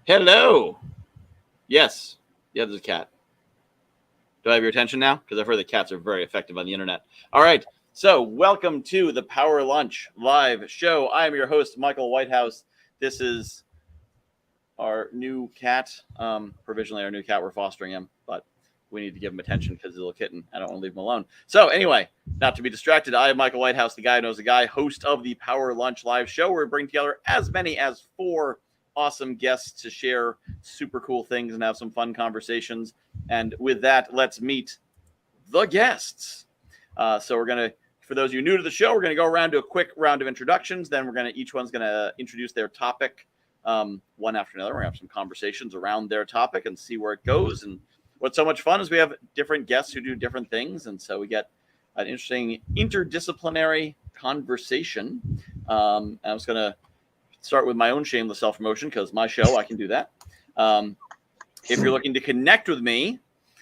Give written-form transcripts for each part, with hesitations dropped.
Hello. Yes. Yeah, there's a cat. Do I have your attention now? Because I've heard that cats are very effective on the internet. All right. So, welcome to the Power Lunch live show. I am your host, Michael Whitehouse. This is our new cat. Provisionally, our new cat. We're fostering him, but we need to give him attention because he's a little kitten. I don't want to leave him alone. So, anyway, not to be distracted, I am Michael Whitehouse, the guy who knows the guy, host of the Power Lunch live show, where we bring together as many as 4 awesome guests to share super cool things and have some fun conversations. And with that, let's meet the guests. So we're going to, for those of you new to the show, we're going to go around to a quick round of introductions. Then each one's going to introduce their topic one after another. We're going to have some conversations around their topic and see where it goes. And what's so much fun is we have different guests who do different things. And so we get an interesting interdisciplinary conversation. I was going to start with my own shameless self-promotion because my show, I can do that. If you're looking to connect with me,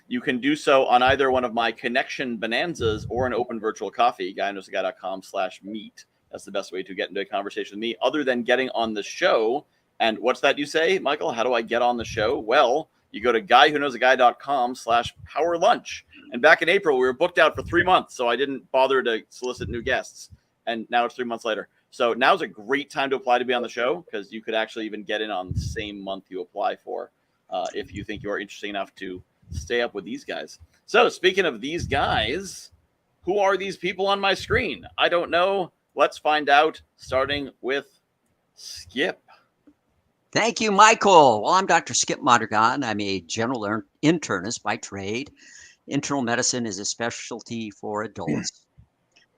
you can do so on either one of my connection bonanzas or an open virtual coffee, guyknowsaguy.com/meet. That's the best way to get into a conversation with me other than getting on the show. And what's that you say, Michael? How do I get on the show? Well, you go to guyknowsaguy.com/powerlunch. And back in April, we were booked out for 3 months, so I didn't bother to solicit new guests. And now it's 3 months later. So now's a great time to apply to be on the show because you could actually even get in on the same month you apply for if you think you're interesting enough to stay up with these guys. So speaking of these guys, who are these people on my screen? I don't know. Let's find out, starting with Skip. Thank you, Michael. Well, I'm Dr. Skip Mondragon. I'm a general internist by trade. Internal medicine is a specialty for adults.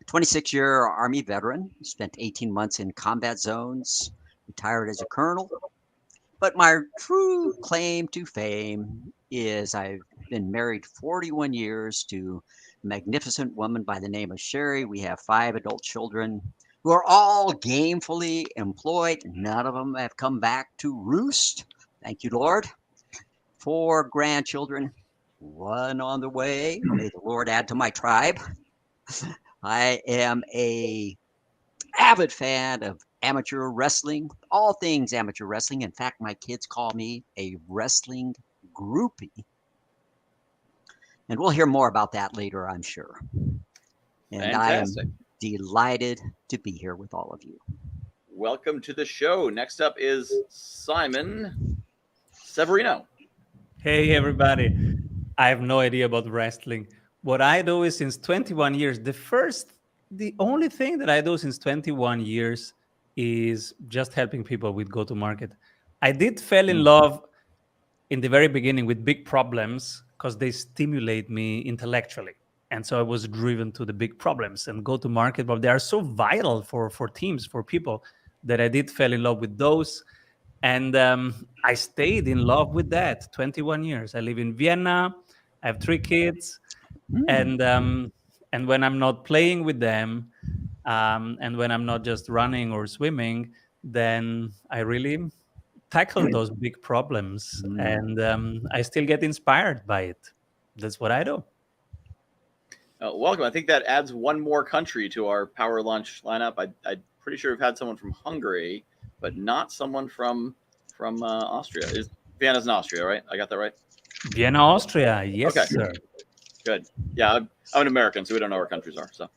26-year Army veteran, spent 18 months in combat zones, retired as a colonel. But my true claim to fame is I've been married 41 years to a magnificent woman by the name of Sherry. We have 5 adult children who are all gainfully employed. None of them have come back to roost. Thank you, Lord. 4 grandchildren, 1 on the way. May the Lord add to my tribe. I am a avid fan of amateur wrestling, all things amateur wrestling. In fact, my kids call me a wrestling groupie. And we'll hear more about that later, I'm sure. And Fantastic. I am delighted to be here with all of you. Welcome to the show. Next up is Simon Severino. Hey, everybody. I have no idea about wrestling. What I do is since 21 years, the only thing that I do since 21 years is just helping people with go-to-market. I did fall in love in the very beginning with big problems because they stimulate me intellectually. And so I was driven to the big problems and go-to-market, but they are so vital for teams, for people, that I did fall in love with those. And I stayed in love with that 21 years. I live in Vienna. I have 3 kids. And when I'm not playing with them, and when I'm not just running or swimming, then I really tackle those big problems, and I still get inspired by it. That's what I do. Welcome. I think that adds 1 more country to our Power Lunch lineup. I'm pretty sure we've had someone from Hungary, but not someone from Austria. Vienna's in Austria, right? I got that right? Vienna, Austria. Yes, Okay. sir. Good. Yeah, I'm an American, so we don't know where countries are. So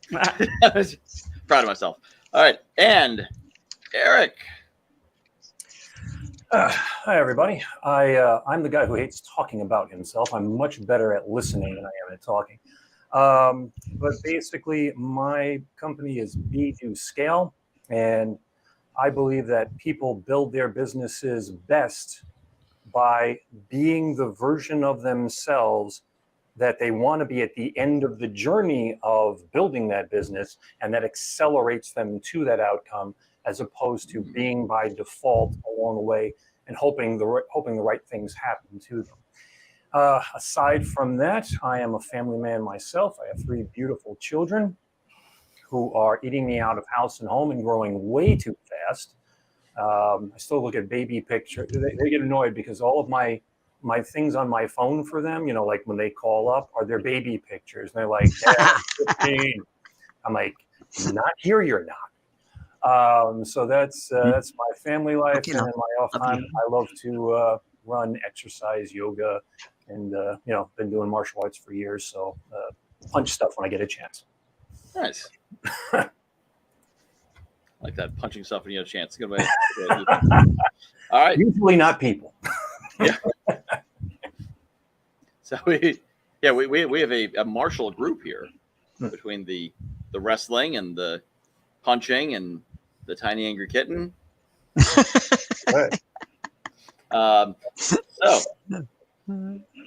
proud of myself. All right, and Erik. Hi, everybody. I'm the guy who hates talking about himself. I'm much better at listening than I am at talking. But basically, my company is B2 Scale, and I believe that people build their businesses best by being the version of themselves that they want to be at the end of the journey of building that business, and that accelerates them to that outcome, as opposed to being by default along the way and hoping the right things happen to them. Aside from that, I am a family man myself. I have 3 beautiful children who are eating me out of house and home and growing way too fast. I still look at baby pictures. They get annoyed because all of my things on my phone for them, like when they call up, are their baby pictures. And they're like, Dad, 15. I'm like, not here, you're not. So that's my family life, Okay, and now. in my off time, I love to run, exercise, yoga, and been doing martial arts for years. So punch stuff when I get a chance. Nice. Like that, punching stuff when you have a chance. Good way. To do it. All right. Usually not people. Yeah. So we have a martial group here between the wrestling and the punching and the tiny angry kitten. Right.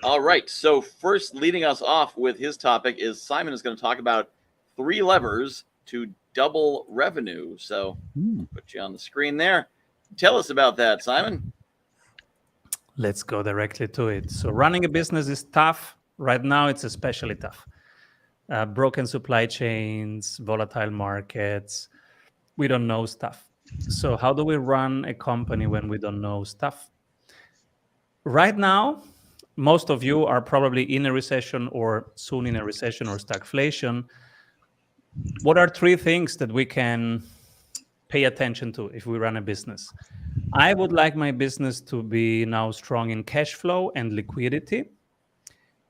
All right. So first, leading us off with his topic is Simon is going to talk about 3 levers to double revenue. So put you on the screen there. Tell us about that, Simon. Let's go directly to it. So running a business is tough. Right now, it's especially tough. Broken supply chains, volatile markets. We don't know stuff. So how do we run a company when we don't know stuff? Right now, most of you are probably in a recession or soon in a recession or stagflation. What are 3 things that we can pay attention to if we run a business? I would like my business to be now strong in cash flow and liquidity.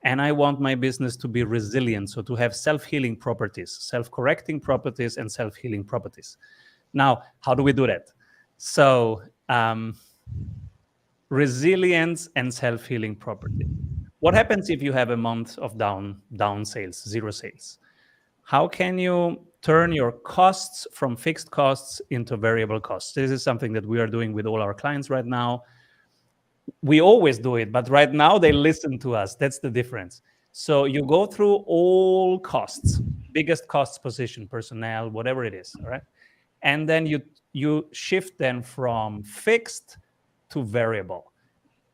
And I want my business to be resilient, so to have self-healing properties, self-correcting properties, and self-healing properties. Now, how do we do that? So, resilience and self-healing property. What happens if you have a month of down sales, 0 sales? How can you turn your costs from fixed costs into variable costs? This is something that we are doing with all our clients right now. We always do it, but right now they listen to us. That's the difference. So you go through all costs, biggest costs position, personnel, whatever it is, all right? And then you shift them from fixed to variable.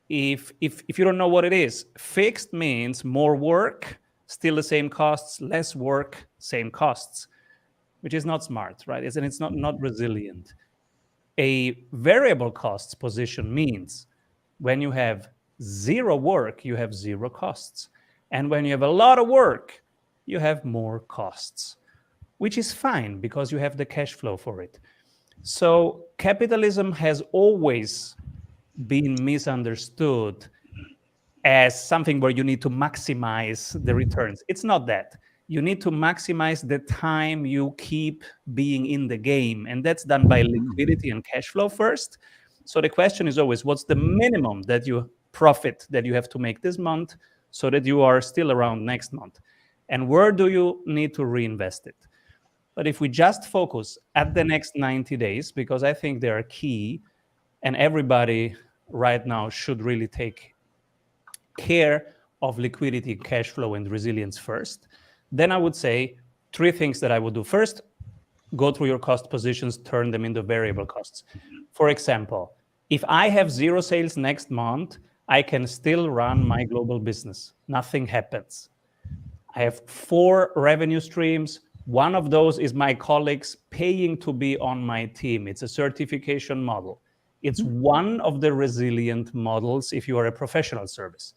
If you don't know what it is, fixed means more work, still the same costs, less work, same costs, which is not smart, right? And it's not resilient. A variable costs position means when you have 0 work, you have 0 costs. And when you have a lot of work, you have more costs, which is fine because you have the cash flow for it. So capitalism has always been misunderstood as something where you need to maximize the returns. It's not that. You need to maximize the time you keep being in the game. And that's done by liquidity and cash flow first. So the question is always, what's the minimum that you profit that you have to make this month so that you are still around next month? And where do you need to reinvest it? But if we just focus at the next 90 days, because I think they are key, and everybody right now should really take care of liquidity, cash flow, and resilience first, then I would say 3 things that I would do. First, go through your cost positions, turn them into variable costs. For example, if I have 0 sales next month, I can still run my global business. Nothing happens. I have 4 revenue streams. One of those is my colleagues paying to be on my team. It's a certification model. It's one of the resilient models if you are a professional service.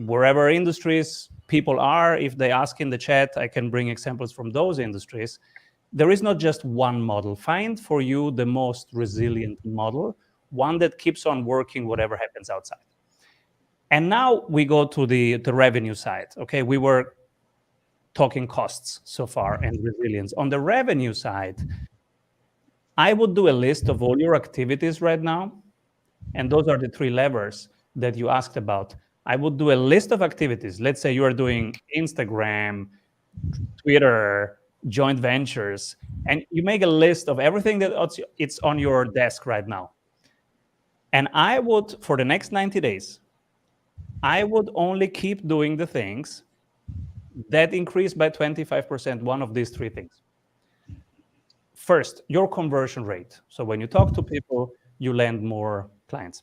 Wherever industries people are, if they ask in the chat, I can bring examples from those industries. There is not just one model. Find for you the most resilient model, one that keeps on working whatever happens outside. And now we go to the revenue side. Okay, we were talking costs so far and resilience. On the revenue side, I would do a list of all your activities right now. And those are the 3 levers that you asked about. I would do a list of activities. Let's say you are doing Instagram, Twitter, joint ventures, and you make a list of everything that it's on your desk right now. And I would, for the next 90 days, I would only keep doing the things that increase by 25%, one of these 3 things. First, your conversion rate. So when you talk to people, you land more clients.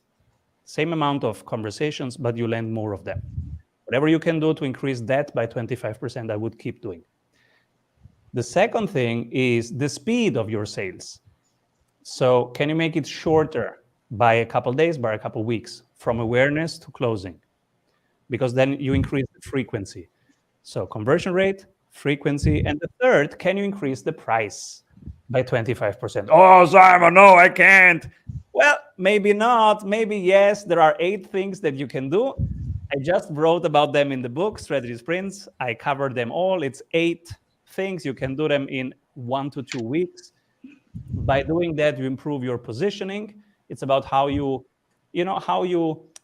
Same amount of conversations, but you land more of them. Whatever you can do to increase that by 25%, I would keep doing. The second thing is the speed of your sales. So can you make it shorter by a couple days, by a couple weeks, from awareness to closing? Because then you increase the frequency. So conversion rate, frequency, and the third, can you increase the price? by 25%. Oh, Simon, no, I can't. Well, maybe not, maybe yes. There are 8 things that you can do. I just wrote about them in the book, Strategy Sprints. I covered them all. It's 8 things. You can do them in 1 to 2 weeks. By doing that, you improve your positioning. It's about how you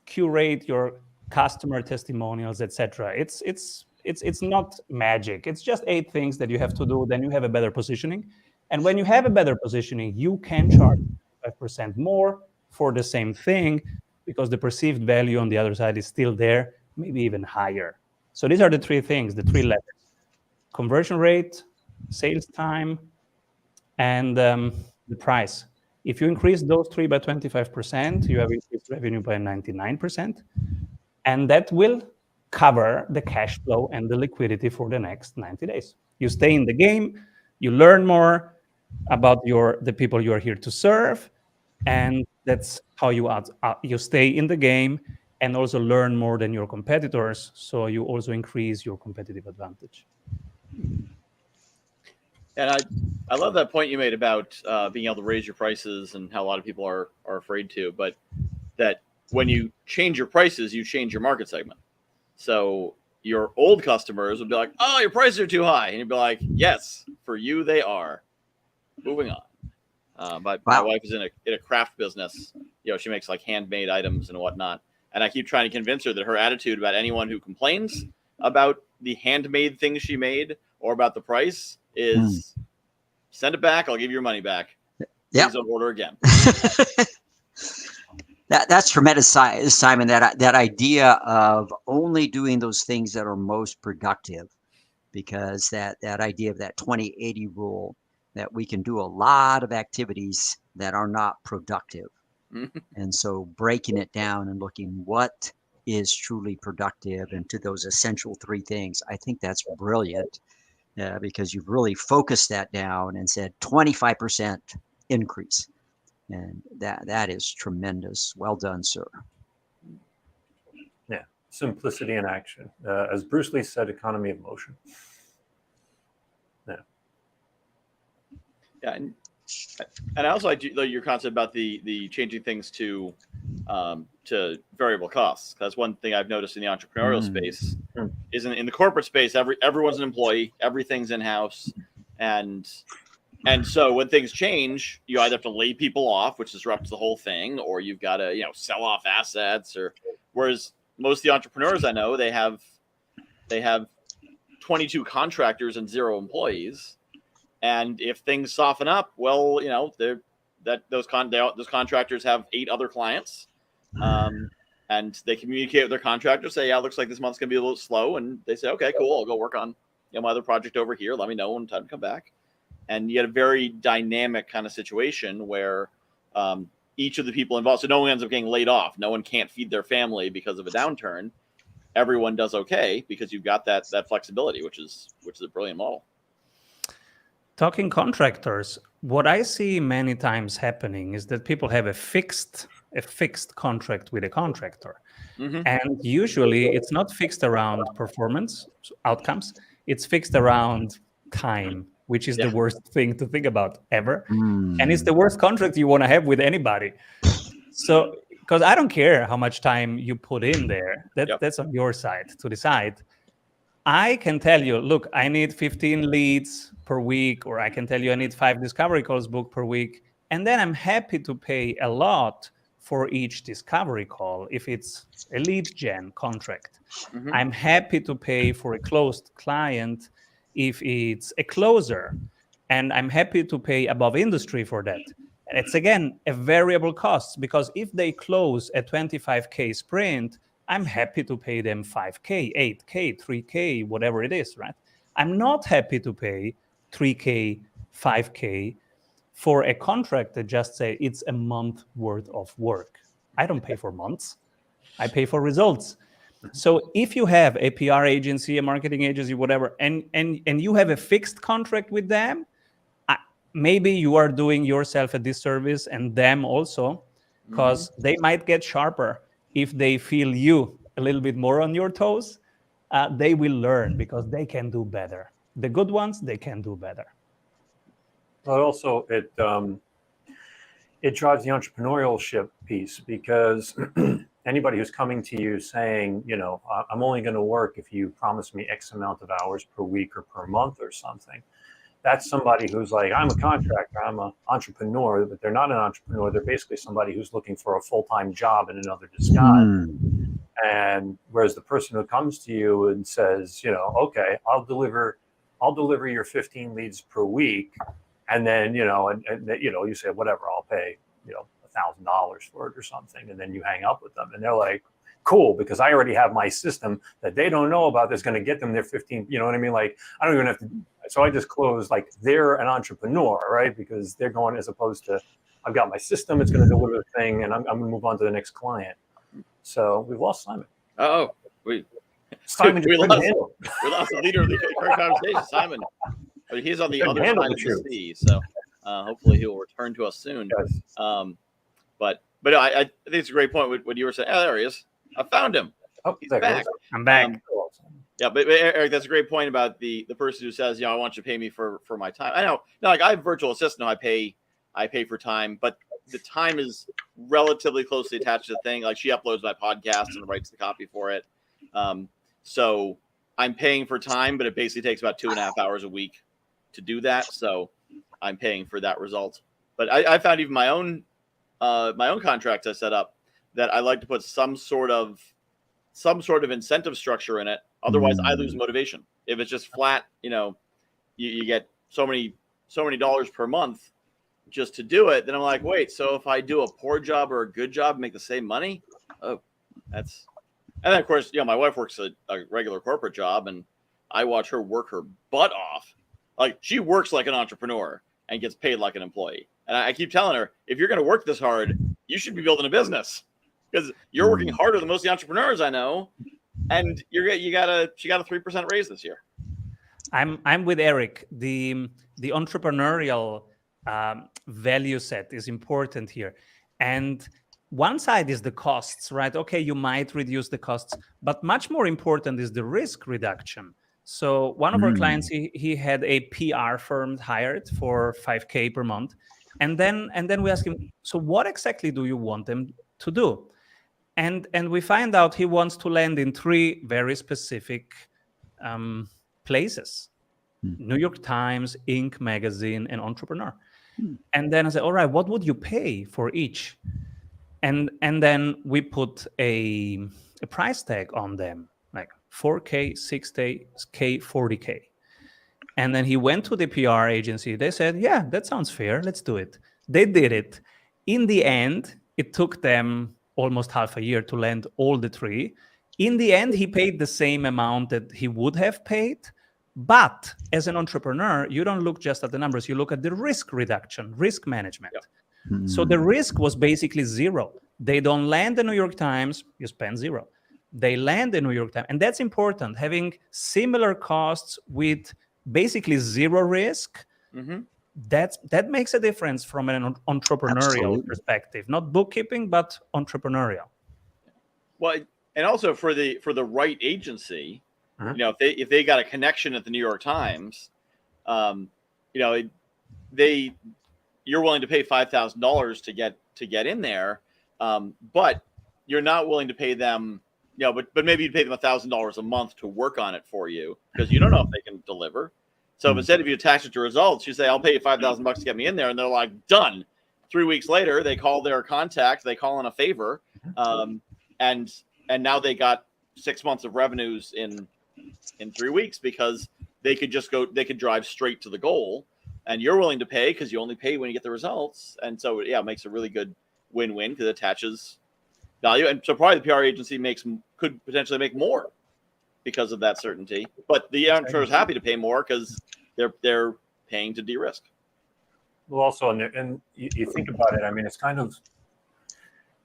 curate your customer testimonials, etc. It's not magic. It's just 8 things that you have to do. Then you have a better positioning. And when you have a better positioning, you can charge 5% more for the same thing because the perceived value on the other side is still there, maybe even higher. So these are the 3 things, the 3 levels: conversion rate, sales time, and the price. If you increase those 3 by 25%, you have increased revenue by 99%, and that will cover the cash flow and the liquidity for the next 90 days. You stay in the game, you learn more about the people you are here to serve, and that's how you stay in the game and also learn more than your competitors, so you also increase your competitive advantage. And I love that point you made about being able to raise your prices and how a lot of people are afraid to, but that when you change your prices, you change your market segment. So your old customers would be like, oh, your prices are too high. And you'd be like, yes, for you, they are. Moving on. But my wife is in a craft business. You know, she makes like handmade items and whatnot. And I keep trying to convince her that her attitude about anyone who complains about the handmade things she made or about the price is send it back. I'll give you your money back. Please don't order again. That's tremendous, Simon. That idea of only doing those things that are most productive, because that idea of that 20-80 rule, that we can do a lot of activities that are not productive. And so breaking it down and looking what is truly productive and to those essential 3 things, I think that's brilliant, because you've really focused that down and said 25% increase. And that is tremendous. Well done, sir. Yeah, simplicity in action. As Bruce Lee said, economy of motion. Yeah, and I also like your concept about the changing things to variable costs. That's one thing I've noticed in the entrepreneurial space. Is in the corporate space, everyone's an employee, everything's in house, and so when things change, you either have to lay people off, which disrupts the whole thing, or you've got to sell off assets. Or whereas most of the entrepreneurs I know, they have 22 contractors and 0 employees. And if things soften up, well, those contractors have 8 other clients, and they communicate with their contractors, say, yeah, it looks like this month's gonna be a little slow, and they say, okay, cool, I'll go work on my other project over here. Let me know when time to come back. And you get a very dynamic kind of situation where each of the people involved, so no one ends up getting laid off. No one can't feed their family because of a downturn. Everyone does okay because you've got that flexibility, which is a brilliant model. Talking contractors, what I see many times happening is that people have a fixed contract with a contractor. And usually it's not fixed around performance outcomes. It's fixed around time, which is the worst thing to think about ever. And it's the worst contract you want to have with anybody. So, because I don't care how much time you put in there, that's on your side to decide. I can tell you, look, I need 15 leads per week, or I can tell you I need 5 discovery calls booked per week. And then I'm happy to pay a lot for each discovery call if it's a lead gen contract. I'm happy to pay for a closed client if it's a closer. And I'm happy to pay above industry for that. And it's, again, a variable cost, because if they close a 25K sprint, I'm happy to pay them 5K, 8K, 3K, whatever it is, right? I'm not happy to pay 3K, 5K for a contract that just say it's a month worth of work. I don't pay for months. I pay for results. So if you have a PR agency, a marketing agency, whatever, and you have a fixed contract with them, maybe you are doing yourself a disservice and them also, because they might get sharper. If they feel you a little bit more on your toes, they will learn because they can do better. The good ones, they can do better. But also it drives the entrepreneurship piece, because anybody who's coming to you saying, I'm only going to work if you promise me X amount of hours per week or per month or something. That's somebody who's like, I'm a contractor, I'm an entrepreneur, but they're not an entrepreneur. They're basically somebody who's looking for a full-time job in another disguise. And whereas the person who comes to you and says, okay, I'll deliver your 15 leads per week. And then, you say, whatever, I'll pay, $1,000 for it or something. And then you hang up with them and they're like, cool, because I already have my system that they don't know about that's going to get them their 15, you know what I mean? Like, I don't even have to. So I just close, like, they're an entrepreneur, right? Because they're going, as opposed to, I've got my system, it's going to deliver the thing, and I'm going to move on to the next client. So we've lost Simon. Simon we lost the leader of the current conversation, Simon. But he's on the other side of the sea, so hopefully he will return to us soon. Yes. But I think it's a great point. What you were saying. Oh, there he is. I found him. Oh, he's back. I'm back. Yeah, but Eric, that's a great point about the person who says, I want you to pay me for my time. I know. No, like I have virtual assistant. I pay for time, but the time is relatively closely attached to the thing. Like she uploads my podcast and writes the copy for it. So I'm paying for time, but it basically takes about 2.5 hours a week to do that. So I'm paying for that result. But I found even my own contracts I set up that I like to put some sort of incentive structure in it. Otherwise, I lose motivation. If it's just flat, you get so many dollars per month just to do it. Then I'm like, wait, so if I do a poor job or a good job, make the same money? Oh, that's. And then of course, my wife works a regular corporate job, and I watch her work her butt off. Like she works like an entrepreneur and gets paid like an employee. And I keep telling her, if you're going to work this hard, you should be building a business because you're working harder than most of the entrepreneurs I know. And she got a 3% raise this year. I'm with Erik. The entrepreneurial value set is important here, and one side is the costs, right? Okay, you might reduce the costs, but much more important is the risk reduction. So one of our clients, he had a PR firm hired for $5,000 per month, and then we asked him, so what exactly do you want them to do? And we find out he wants to land in 3 very specific places: New York Times, Inc. magazine, and Entrepreneur. And then I said, all right, what would you pay for each? And then we put a price tag on them, like $4,000, $6,000, $40,000. And then he went to the PR agency. They said, yeah, that sounds fair. Let's do it. They did it. In the end, it took them almost half a year to land all the 3. In the end, he paid the same amount that he would have paid. But as an entrepreneur, you don't look just at the numbers. You look at the risk reduction, risk management. Yep. So the risk was basically 0. They don't land the New York Times, you spend 0. They land the New York Times. And that's important. Having similar costs with basically 0 risk, that makes a difference from an entrepreneurial perspective. Not bookkeeping, but entrepreneurial. Well, and also for the right agency, if they got a connection at the New York Times, you're willing to pay $5,000 to get in there, but you're not willing to pay them, but maybe you'd pay them $1,000 a month to work on it for you because you don't know if they can deliver. So instead of you attach it to results, you say, I'll pay you $5,000 to get me in there, and they're like, done. 3 weeks later, they call their contact, they call in a favor, and now they got 6 months of revenues in 3 weeks because they could drive straight to the goal. And you're willing to pay because you only pay when you get the results. And so, it makes a really good win-win because it attaches value. And so probably the PR agency could potentially make more because of that certainty. But the entrepreneur is happy to pay more because they're paying to de-risk. Well, also, and you think about it, I mean,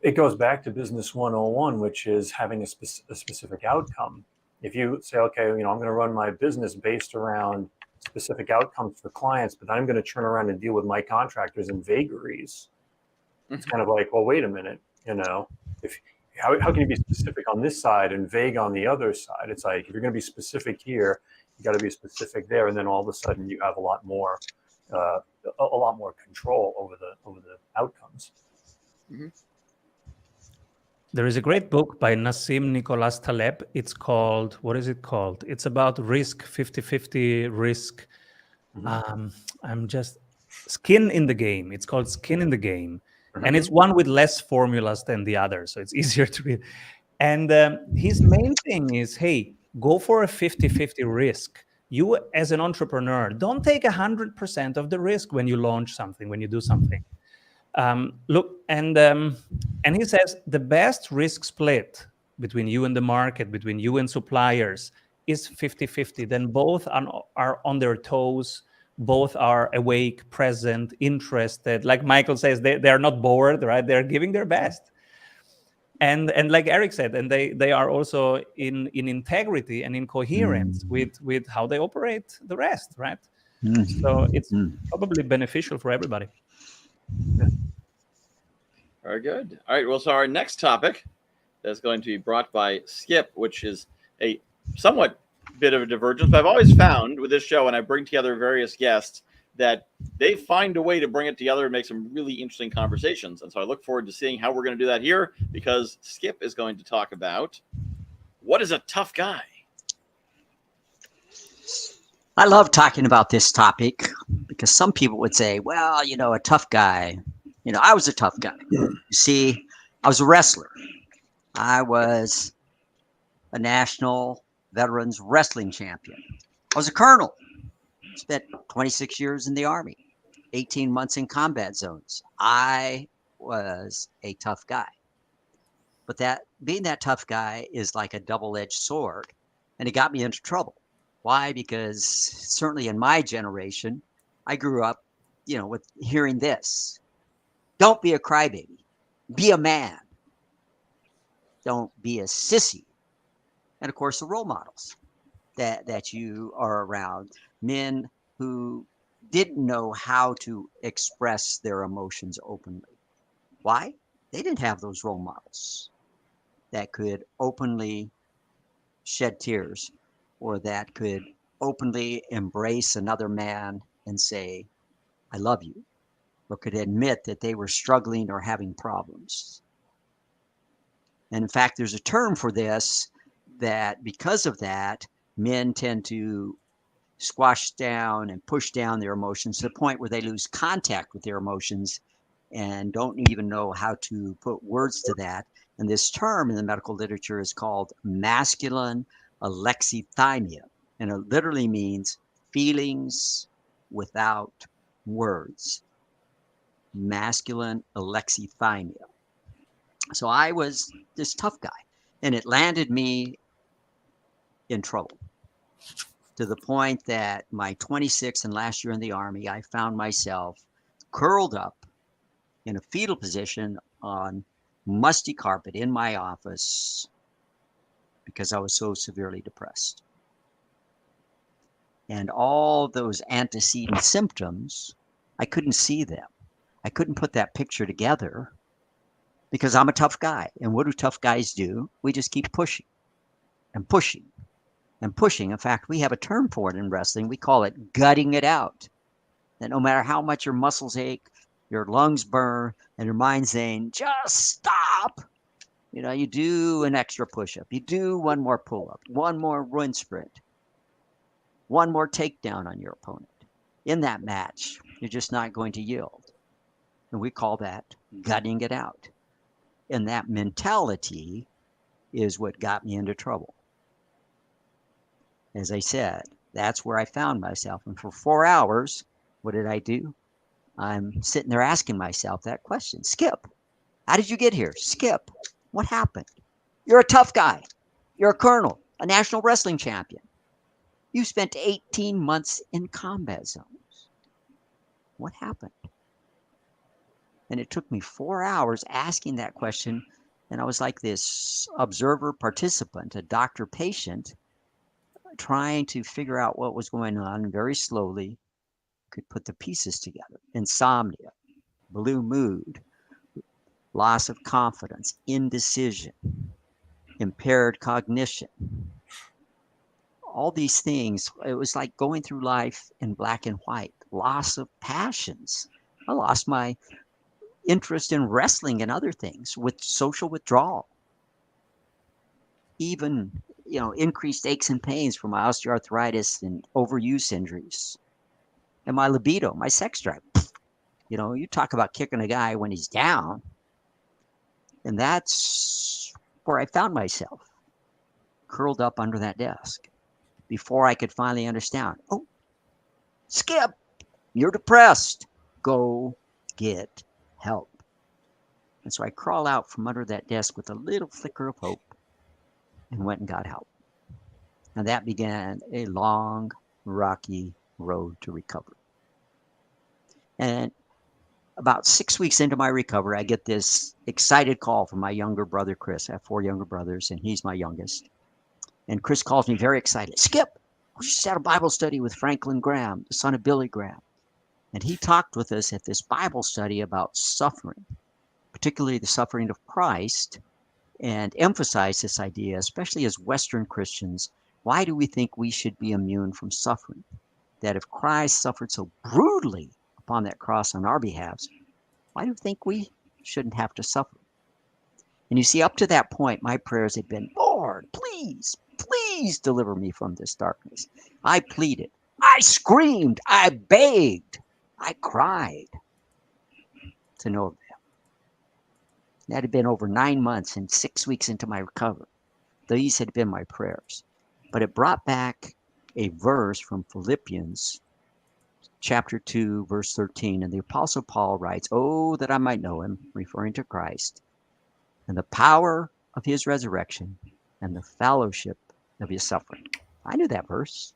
it goes back to Business 101, which is having a specific outcome. If you say, okay, I'm going to run my business based around specific outcomes for clients, but I'm going to turn around and deal with my contractors in vagaries. It's kind of like, well, wait a minute, how can you be specific on this side and vague on the other side? It's like, if you're going to be specific here, you got to be specific there. And then all of a sudden you have a lot more a lot more control over the outcomes. Mm-hmm. There is a great book by Nassim Nicholas Taleb. It's called, what is it called? It's about risk, 50-50 risk. I'm just, Skin in the Game. It's called Skin in the Game. And it's one with less formulas than the other, so it's easier to read. And his main thing is, hey, go for a 50-50 risk. You as an entrepreneur, don't take 100% of the risk when you launch something, when you do something. Look, and he says the best risk split between you and the market, between you and suppliers, is 50-50. Then both are on their toes, both are awake, present, interested. Like Michael says, they are not bored, right? They're giving their best. And like Erik said, and they are also in integrity and in coherence with how they operate the rest, right? So it's probably beneficial for everybody. Yeah. Very good. All right. Well, so our next topic is going to be brought by Skip, which is a somewhat bit of a divergence. But I've always found with this show, and I bring together various guests, that they find a way to bring it together and make some really interesting conversations. And so I look forward to seeing how we're going to do that here, because Skip is going to talk about what is a tough guy. I love talking about this topic because some people would say, well, a tough guy. I was a tough guy. You see, I was a wrestler. I was a national veterans wrestling champion. I was a colonel. Spent 26 years in the Army, 18 months in combat zones. I was a tough guy. But being that tough guy is like a double-edged sword, and it got me into trouble. Why? Because certainly in my generation, I grew up, with hearing this. Don't be a crybaby. Be a man. Don't be a sissy. And of course, the role models that you are around, men who didn't know how to express their emotions openly. Why? They didn't have those role models that could openly shed tears, or that could openly embrace another man and say, I love you, or could admit that they were struggling or having problems. And in fact, there's a term for this, that because of that, men tend to squash down and push down their emotions to the point where they lose contact with their emotions and don't even know how to put words to that. And this term in the medical literature is called masculine alexithymia. And it literally means feelings without words. Masculine alexithymia. So I was this tough guy, and it landed me in trouble, to the point that my 26th and last year in the Army, I found myself curled up in a fetal position on musty carpet in my office because I was so severely depressed. And all those antecedent symptoms, I couldn't see them. I couldn't put that picture together because I'm a tough guy. And what do tough guys do? We just keep pushing and pushing and pushing. In fact, we have a term for it in wrestling. We call it gutting it out. That no matter how much your muscles ache, your lungs burn, and your mind's saying, just stop. You do an extra push-up. You do one more pull-up, one more run sprint, one more takedown on your opponent. In that match, you're just not going to yield. And we call that gutting it out. And that mentality is what got me into trouble. As I said, that's where I found myself. And for 4 hours, what did I do? I'm sitting there asking myself that question. Skip, how did you get here? Skip, what happened? You're a tough guy. You're a colonel, a national wrestling champion. You spent 18 months in combat zones. What happened? And it took me 4 hours asking that question. And I was like this observer participant, a doctor patient, trying to figure out what was going on, and very slowly could put the pieces together. Insomnia, blue mood, loss of confidence, indecision, impaired cognition. All these things, it was like going through life in black and white. loss of passions. I lost my interest in wrestling and other things with social withdrawal. Even, increased aches and pains from my osteoarthritis and overuse injuries. And my libido, my sex drive. You talk about kicking a guy when he's down. And that's where I found myself, curled up under that desk, before I could finally understand. Oh, Skip, you're depressed. Go get help. And so I crawled out from under that desk with a little flicker of hope and went and got help. And that began a long, rocky road to recovery. And about 6 weeks into my recovery, I get this excited call from my younger brother, Chris. I have 4 younger brothers, and he's my youngest. And Chris calls me very excited. Skip, we just had a Bible study with Franklin Graham, the son of Billy Graham. And he talked with us at this Bible study about suffering, particularly the suffering of Christ, and emphasized this idea, especially as Western Christians. Why do we think we should be immune from suffering? That if Christ suffered so brutally upon that cross on our behalf, why do you think we shouldn't have to suffer? And you see, up to that point, my prayers had been, Lord, please, please deliver me from this darkness. I pleaded, I screamed, I begged, I cried to no avail. That had been over 9 months and 6 weeks into my recovery. These had been my prayers. But it brought back a verse from Philippians chapter 2, verse 13. And the Apostle Paul writes, oh, that I might know him, referring to Christ, and the power of his resurrection and the fellowship of his suffering. I knew that verse.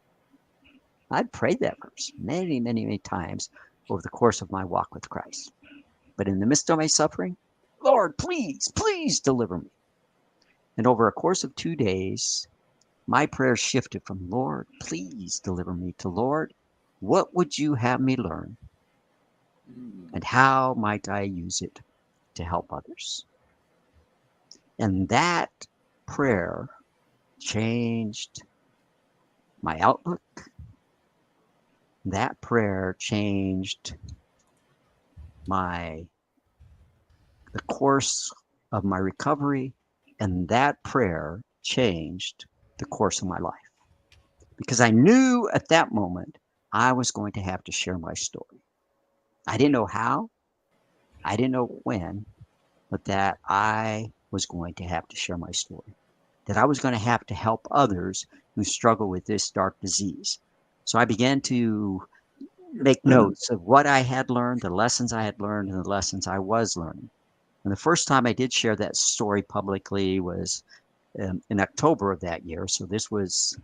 I'd prayed that verse many, many, many times over the course of my walk with Christ. But in the midst of my suffering, Lord, please, please deliver me. And over a course of 2 days, my prayers shifted from Lord, please deliver me to Lord, what would you have me learn? And how might I use it to help others? And that prayer changed my outlook. That prayer changed the course of my recovery, and that prayer changed the course of my life. Because I knew at that moment I was going to have to share my story. I didn't know how, I didn't know when, but that I was going to have to share my story. That I was going to have to help others who struggle with this dark disease. So I began to make notes of what I had learned, the lessons I had learned, and the lessons I was learning. And the first time I did share that story publicly was in October of that year. So this was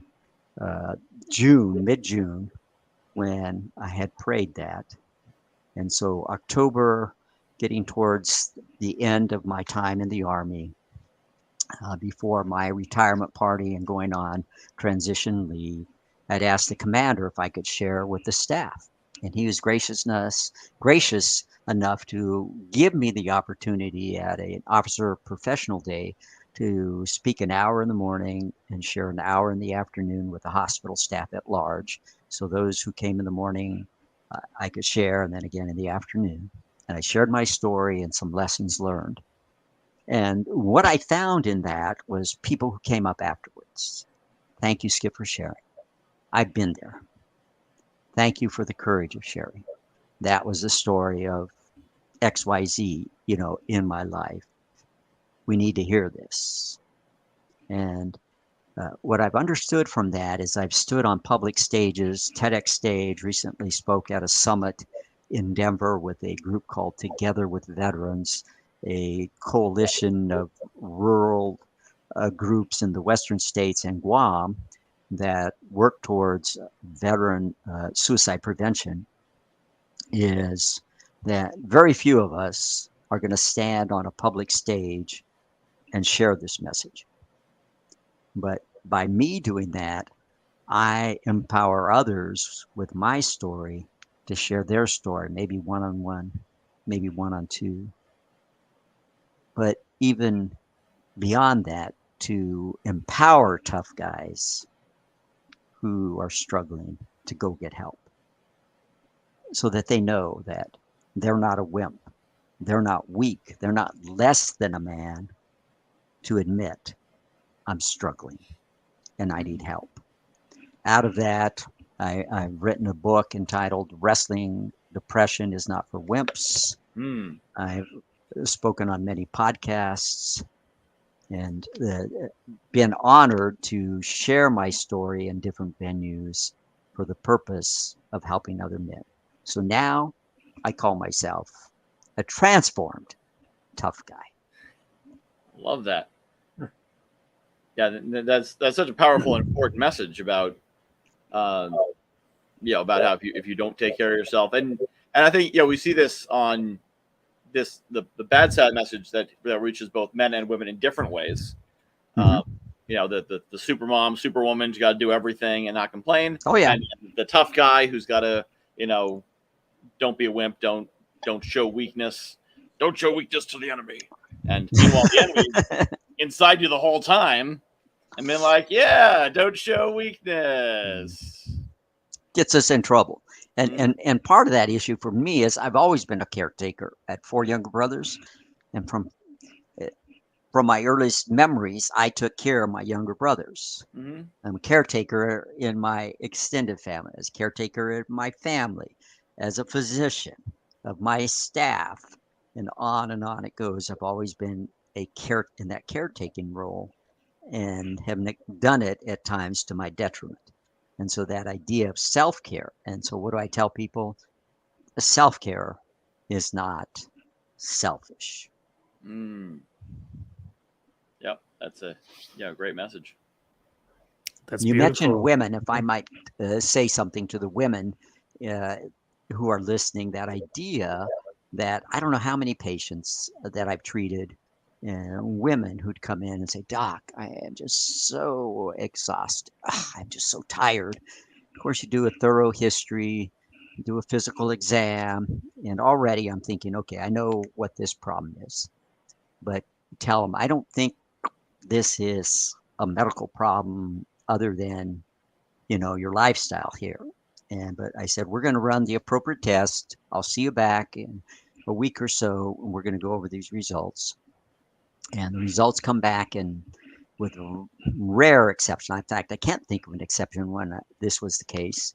mid-June, when I had prayed that. And so October, getting towards the end of my time in the Army, before my retirement party and going on transition leave, I'd asked the commander if I could share with the staff. And he was gracious enough to give me the opportunity at an officer professional day to speak an hour in the morning and share an hour in the afternoon with the hospital staff at large. So those who came in the morning, I could share, and then again in the afternoon. And I shared my story and some lessons learned. And what I found in that was people who came up afterwards. Thank you, Skip, for sharing. I've been there. Thank you for the courage of sharing. That was the story of XYZ, in my life. We need to hear this. And what I've understood from that is I've stood on public stages, TEDx stage, recently spoke at a summit in Denver with a group called Together with Veterans, a coalition of rural groups in the western states and Guam that work towards veteran suicide prevention. Is that very few of us are going to stand on a public stage and share this message. But by me doing that, I empower others with my story to share their story, maybe one-on-one, maybe one-on-two. But even beyond that, to empower tough guys who are struggling to go get help. so that they know that they're not a wimp. They're not weak. They're not less than a man to admit, I'm struggling and I need help. Out of that, I've written a book entitled Wrestling Depression is Not for Wimps. I've spoken on many podcasts and been honored to share my story in different venues for the purpose of helping other men. So now I call myself a transformed tough guy. Love that. Yeah, that's such a powerful and important message about about how if you don't take care of yourself, and I think we see this on the bad side message that reaches both men and women in different ways. The super mom, superwoman's got to do everything and not complain. Oh yeah, and the tough guy who's got to don't be a wimp, don't show weakness, don't show weakness to the enemy. And meanwhile, the enemy's inside you the whole time, and been like, yeah, don't show weakness. Gets us in trouble. And part of that issue for me is I've always been a caretaker. I had 4 younger brothers, and from my earliest memories, I took care of my younger brothers. I'm a caretaker in my extended family, as caretaker in my family, as a physician of my staff, and on it goes. I've always been in that caretaking role, and have done it at times to my detriment. And so that idea of self-care. And so what do I tell people? Self-care is not selfish. Yep, that's a great message. That's you beautiful. Mentioned women. If I might say something to the women who are listening, that idea that I don't know how many patients that I've treated, women who'd come in and say, Doc, I am just so exhausted. I'm just so tired. Of course, you do a thorough history, you do a physical exam, and already I'm thinking, okay, I know what this problem is. But tell them, I don't think this is a medical problem other than, your lifestyle here. But I said, we're going to run the appropriate test. I'll see you back in a week or so, and we're going to go over these results. And the results come back, and with a rare exception, in fact, I can't think of an exception when this was the case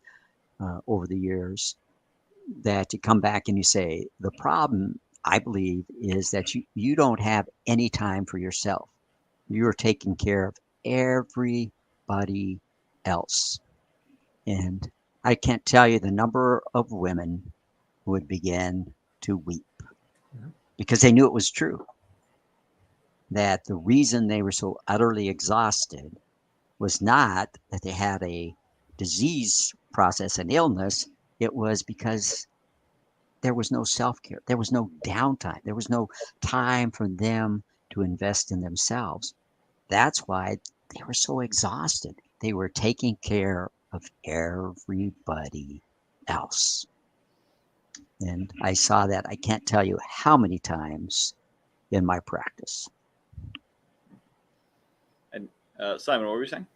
over the years, that you come back and you say, the problem, I believe, is that you don't have any time for yourself. You're taking care of everybody else. And I can't tell you the number of women who would begin to weep because they knew it was true. That the reason they were so utterly exhausted was not that they had a disease process, an illness. It was because there was no self-care. There was no downtime. There was no time for them to invest in themselves. That's why they were so exhausted. They were taking care of everybody else. And I saw that, I can't tell you how many times in my practice. And Simon, what were you saying?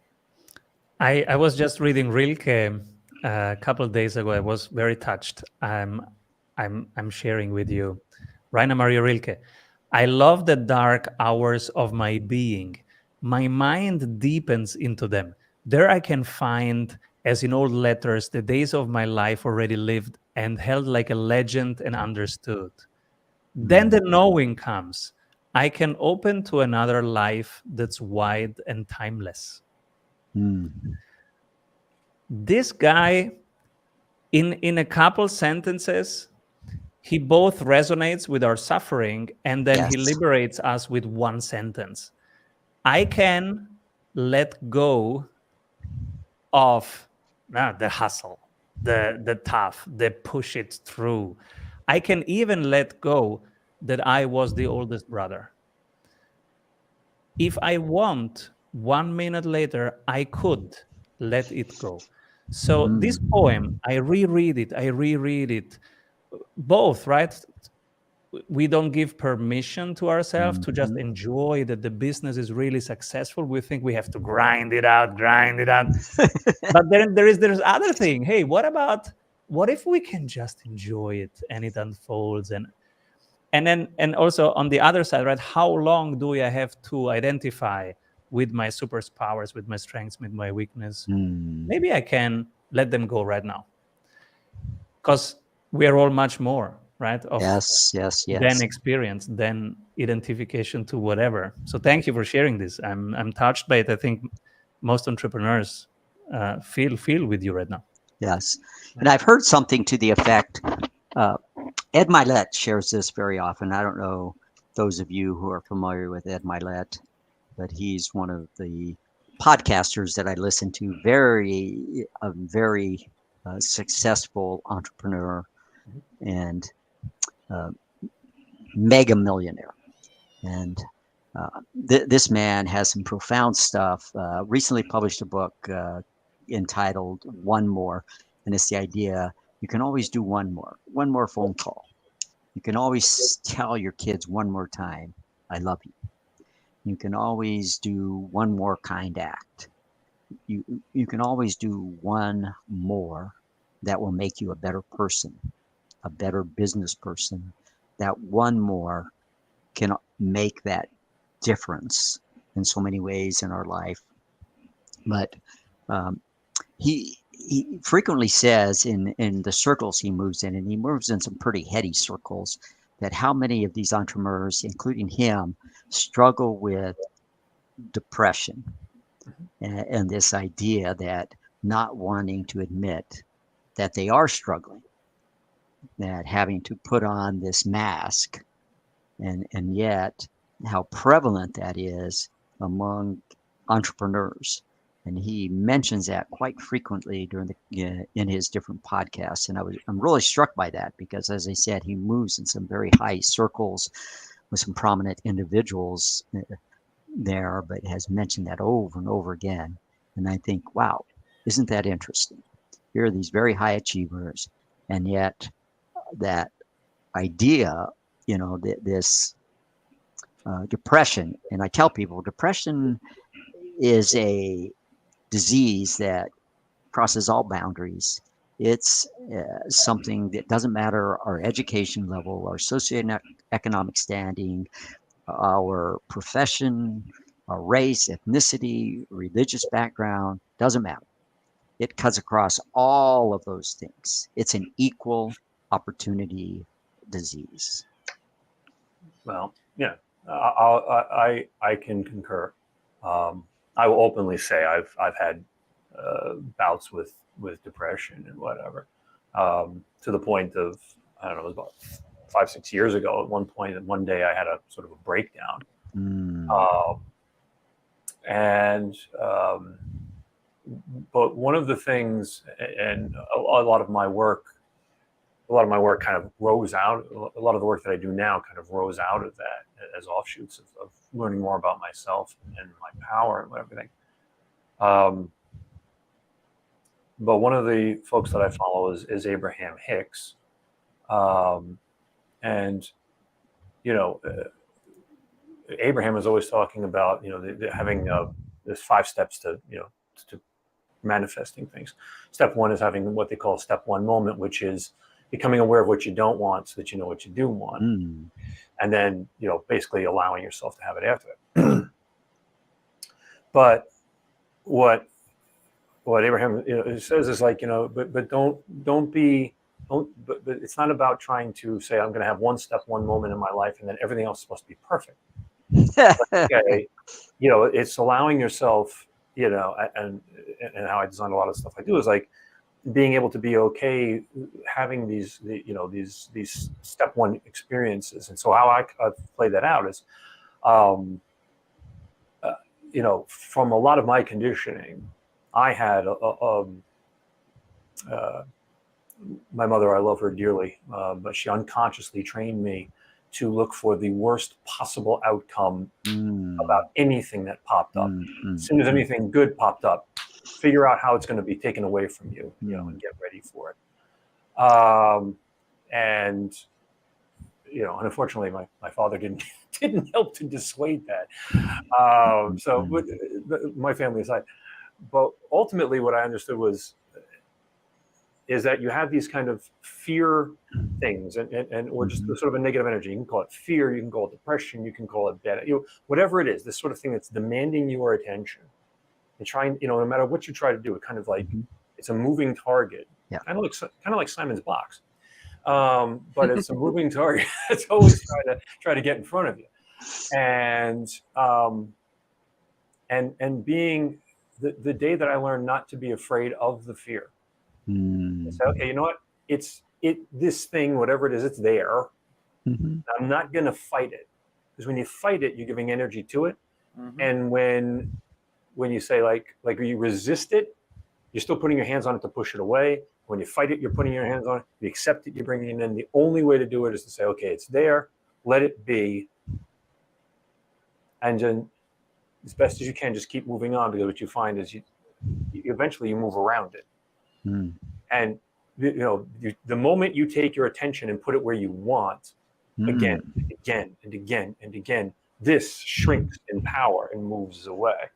I was just reading Rilke a couple of days ago. I was very touched. I'm sharing with you Rainer Maria Rilke. I love the dark hours of my being. My mind deepens into them. There I can find, as in old letters, the days of my life already lived and held like a legend and understood. Then the knowing comes. I can open to another life that's wide and timeless. This guy, in a couple sentences, he both resonates with our suffering, and then he liberates us with one sentence. I can let go of the hustle, the tough, the push it through. I can even let go that I was the oldest brother. If I want, 1 minute later, I could let it go. So this poem, I reread it, both, right? We don't give permission to ourselves to just enjoy that the business is really successful. We think we have to grind it out. But then there's other thing. Hey, what about what if we can just enjoy it and it unfolds? And also on the other side, right? How long do I have to identify with my superpowers, with my strengths, with my weakness? Maybe I can let them go right now, because we are all much more, right? Of Yes. than experience, than identification to whatever. So thank you for sharing this. I'm touched by it. I think most entrepreneurs feel with you right now. Yes. And I've heard something to the effect, Ed Milet shares this very often. I don't know those of you who are familiar with Ed Milet, but he's one of the podcasters that I listen to, a very successful entrepreneur and mega millionaire. And this man has some profound stuff. Recently published a book entitled One More. And it's the idea you can always do one more phone call. You can always tell your kids one more time, I love you. You can always do one more kind act. You can always do one more that will make you a better person, a better business person. That one more can make that difference in so many ways in our life. But he frequently says in the circles he moves in, and he moves in some pretty heady circles, that how many of these entrepreneurs, including him, struggle with depression and this idea that not wanting to admit that they are struggling, that having to put on this mask, and yet how prevalent that is among entrepreneurs. And he mentions that quite frequently in his different podcasts. And I'm really struck by that because, as I said, he moves in some very high circles with some prominent individuals there, but has mentioned that over and over again. And I think, wow, isn't that interesting? Here are these very high achievers, and yet that idea, this depression. And I tell people, depression is a disease that crosses all boundaries. It's something that doesn't matter our education level, our socioeconomic standing, our profession, our race, ethnicity, religious background, doesn't matter. It cuts across all of those things. It's an equal opportunity disease. Well, yeah, I can concur. I will openly say I've had bouts with depression and whatever, to the point of, I don't know, it was about 5-6 years ago. At one point, one day, I had a sort of a breakdown, but one of the things, and a lot of my work kind of rose out. A lot of the work that I do now kind of rose out of that as offshoots of learning more about myself and my power and everything. But one of the folks that I follow is Abraham Hicks. And, Abraham is always talking about, having there's 5 steps to manifesting things. Step 1 is having what they call step 1 moment, which is becoming aware of what you don't want so that you know what you do want. And then, basically allowing yourself to have it after that. But what Abraham says is like, but it's not about trying to say, I'm going to have one moment in my life and then everything else is supposed to be perfect. Okay. It's allowing yourself, and how I design a lot of stuff I do is like being able to be okay having these step 1 experiences. And so how I play that out is, from a lot of my conditioning, I had my mother, I love her dearly, but she unconsciously trained me to look for the worst possible outcome about anything that popped up. As soon as anything good popped up, figure out how it's going to be taken away from you, and get ready for it. And unfortunately, my father didn't help to dissuade that. So my family aside, but ultimately what I understood was, is that you have these kind of fear things and or just sort of a negative energy. You can call it fear, you can call it depression, you can call it bad, whatever it is, this sort of thing that's demanding your attention. And trying, no matter what you try to do, it kind of like it's a moving target. Yeah. Kind of like Simon's box. But it's a moving target. It's always try to get in front of you. And being the day that I learned not to be afraid of the fear. So, okay, you know what? This thing, whatever it is, it's there. I'm not going to fight it, because when you fight it, you're giving energy to it. And when you say like you resist it, you're still putting your hands on it to push it away. When you fight it, you're putting your hands on it. You accept it, you're bringing it in. The only way to do it is to say, okay, it's there. Let it be. And then, as best as you can, just keep moving on, because what you find is you eventually move around it. And the moment you take your attention and put it where you want, again and again and again and again, this shrinks in power and moves away.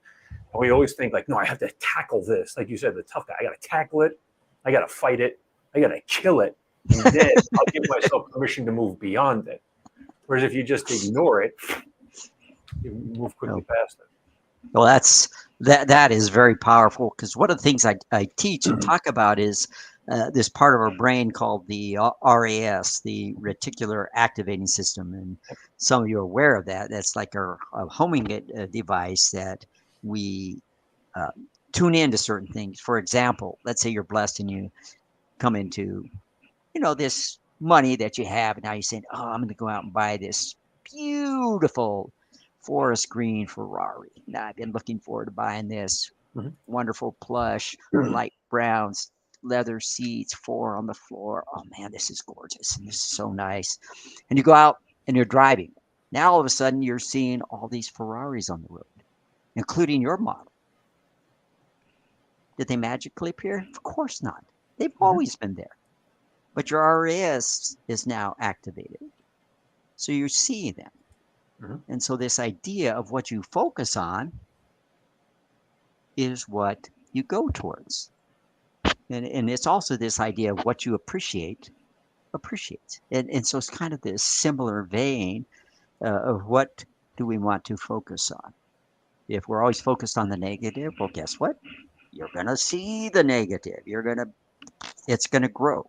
And we always think like, no, I have to tackle this. Like you said, the tough guy, I got to tackle it. I got to fight it. I got to kill it. And then I'll give myself permission to move beyond it. Whereas if you just ignore it, you move quickly past it. Well, that is very powerful, because one of the things I teach and talk about is this part of our brain called the RAS, the reticular activating system. And some of you are aware of that. That's like a homing device that we tune into certain things. For example, let's say you're blessed and you come into, this money that you have, and now you're saying, oh, I'm going to go out and buy this beautiful forest green Ferrari. Now I've been looking forward to buying this wonderful plush, light browns, leather seats, 4 on the floor. Oh man, this is gorgeous. And this is so nice. And you go out and you're driving. Now all of a sudden you're seeing all these Ferraris on the road, including your model. Did they magically appear? Of course not. They've always been there. But your RAS is now activated. So you see them. And so this idea of what you focus on is what you go towards. And it's also this idea of what you appreciates. And so it's kind of this similar vein of what do we want to focus on. If we're always focused on the negative, well, guess what? You're going to see the negative. It's going to grow.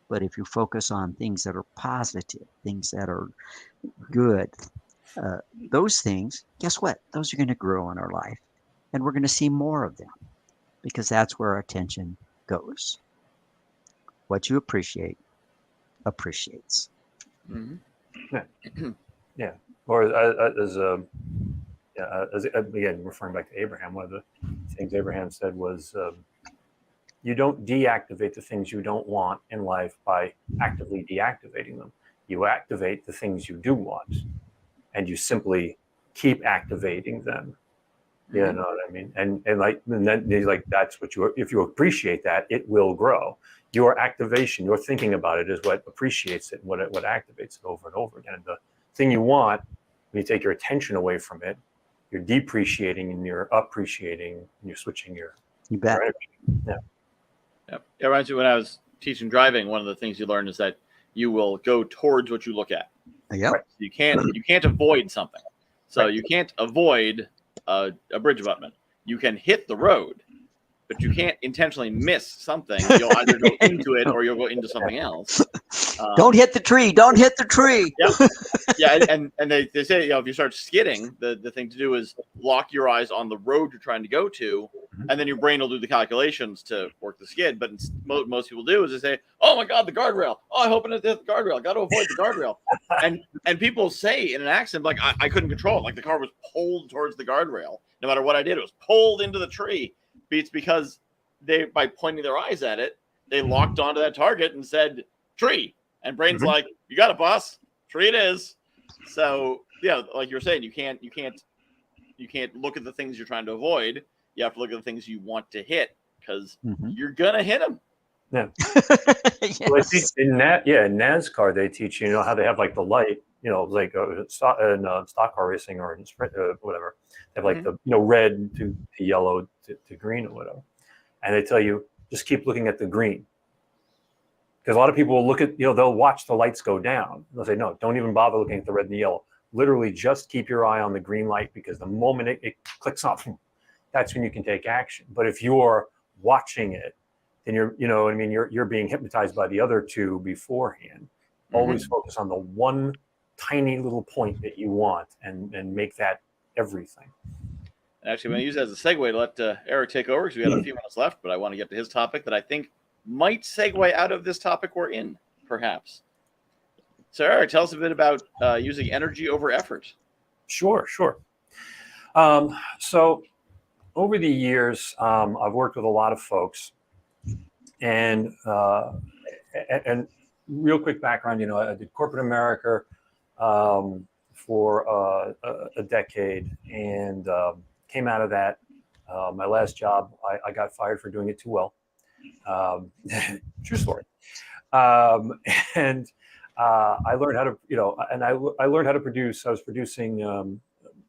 But if you focus on things that are positive, things that are good, those things, guess what? Those are going to grow in our life. And we're going to see more of them, because that's where our attention goes. What you appreciates. Yeah. Or again, referring back to Abraham, one of the things Abraham said was, you don't deactivate the things you don't want in life by actively deactivating them. You activate the things you do want, and you simply keep activating them. You know what I mean? And then like that's what if you appreciate that, it will grow. Your activation, your thinking about it is what appreciates it, what activates it over and over again. And the thing you want, when you take your attention away from it, you're depreciating and you're appreciating, and you're switching your energy. Yeah. Yep. It reminds me when I was teaching driving, one of the things you learn is that you will go towards what you look at. Yep. Right? You can't avoid something. So you can't avoid a bridge abutment. You can hit the road, but you can't intentionally miss something. You'll either go into it or you'll go into something else. Don't hit the tree. Don't hit the tree. Yep. Yeah, and they say, if you start skidding, the thing to do is lock your eyes on the road you're trying to go to, and then your brain will do the calculations to work the skid. But most people do is they say, oh my God, the guardrail. Oh, I hope it doesn't hit the guardrail. Got to avoid the guardrail. And people say in an accident, like, I couldn't control it. Like the car was pulled towards the guardrail. No matter what I did, it was pulled into the tree. It's because by pointing their eyes at it, they locked onto that target and said, tree. And brain's like, you got it, boss. Tree it is. So yeah, like you're saying, you can't look at the things you're trying to avoid. You have to look at the things you want to hit, because you're gonna hit them. Yeah. Yes. Well, in NASCAR they teach you, how they have like the light, like in stock car racing or in sprint, whatever. They have like the red to yellow to green or whatever, and they tell you just keep looking at the green. Because a lot of people will look at, they'll watch the lights go down. They'll say, no, don't even bother looking at the red and the yellow. Literally just keep your eye on the green light, because the moment it clicks off, that's when you can take action. But if you're watching it, then you're being hypnotized by the other two beforehand. Always focus on the one tiny little point that you want and make that everything. Actually, I'm going to use that as a segue to let Erik take over, because we have a few minutes left, but I want to get to his topic that I think might segue out of this topic we're in, perhaps. So, Erik, tell us a bit about using energy over effort. Sure. So over the years, I've worked with a lot of folks, and real quick background, I did corporate America for a decade, and came out of that. My last job, I got fired for doing it too well. True story. And I learned how to, I learned how to produce. I was producing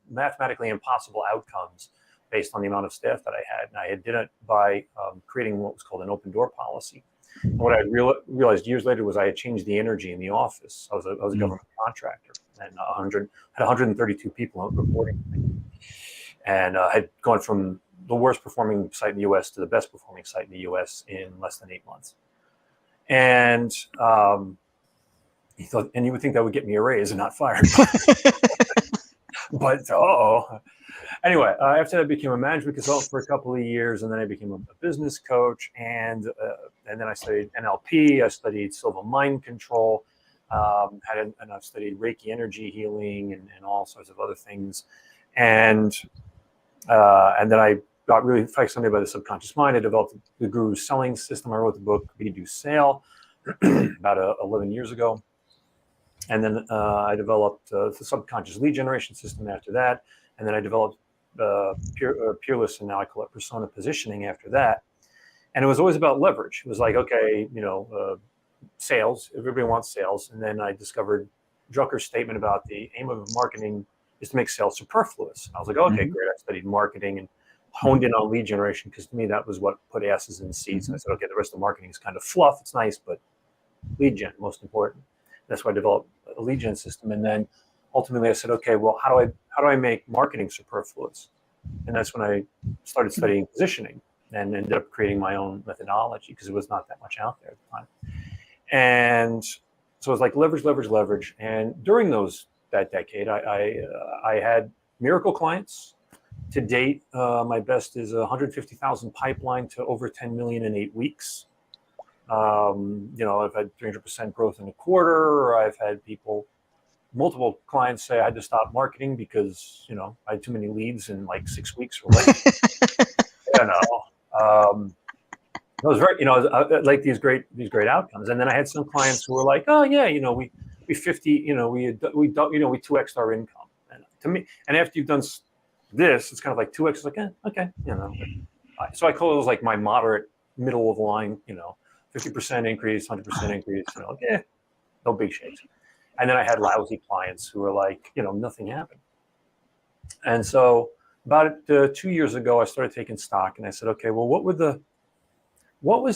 mathematically impossible outcomes based on the amount of staff that I had. And I did it by creating what was called an open door policy. And what I realized years later was I had changed the energy in the office. I was a government contractor, and had 132 people reporting to me, and had gone from the worst performing site in the U.S. to the best performing site in the U.S. in less than 8 months. And he thought, and you would think that would get me a raise and not fired. But anyway, after that, I became a management consultant for a couple of years, and then I became a business coach, and then I studied NLP. I studied silver mind control, and I've studied Reiki energy healing and all sorts of other things, and then I got really fascinated by the subconscious mind. I developed the Guru selling system. I wrote the book Be Do Sale about 11 years ago. And then I developed the subconscious lead generation system after that. And then I developed Peerless, and now I call it persona positioning after that. And it was always about leverage. It was like, okay, sales, everybody wants sales. And then I discovered Drucker's statement about the aim of marketing is to make sales superfluous. I was like, okay, great. I studied marketing and honed in on lead generation, because to me, that was what put asses in seats. And I said, okay, the rest of marketing is kind of fluff. It's nice, but lead gen, most important. That's why I developed a lead gen system. And then ultimately I said, okay, well, how do I make marketing superfluous? And that's when I started studying positioning and ended up creating my own methodology, because it was not that much out there at the time. And so it was like leverage. And during that decade, I had miracle clients. To date, my best is 150,000 pipeline to over 10 million in 8 weeks. I've had 300% growth in a quarter, or I've had multiple clients say I had to stop marketing because, I had too many leads in like 6 weeks or less. It was very, like these great outcomes. And then I had some clients who were like, oh yeah, we 2x'd our income. And to me, and after you've done this, it's kind of like 2x. It's like, okay, So I call those like my moderate middle of the line, 50% increase, 100% increase, no big shakes. And then I had lousy clients who were like, nothing happened. And so about 2 years ago, I started taking stock, and I said, okay, well, what was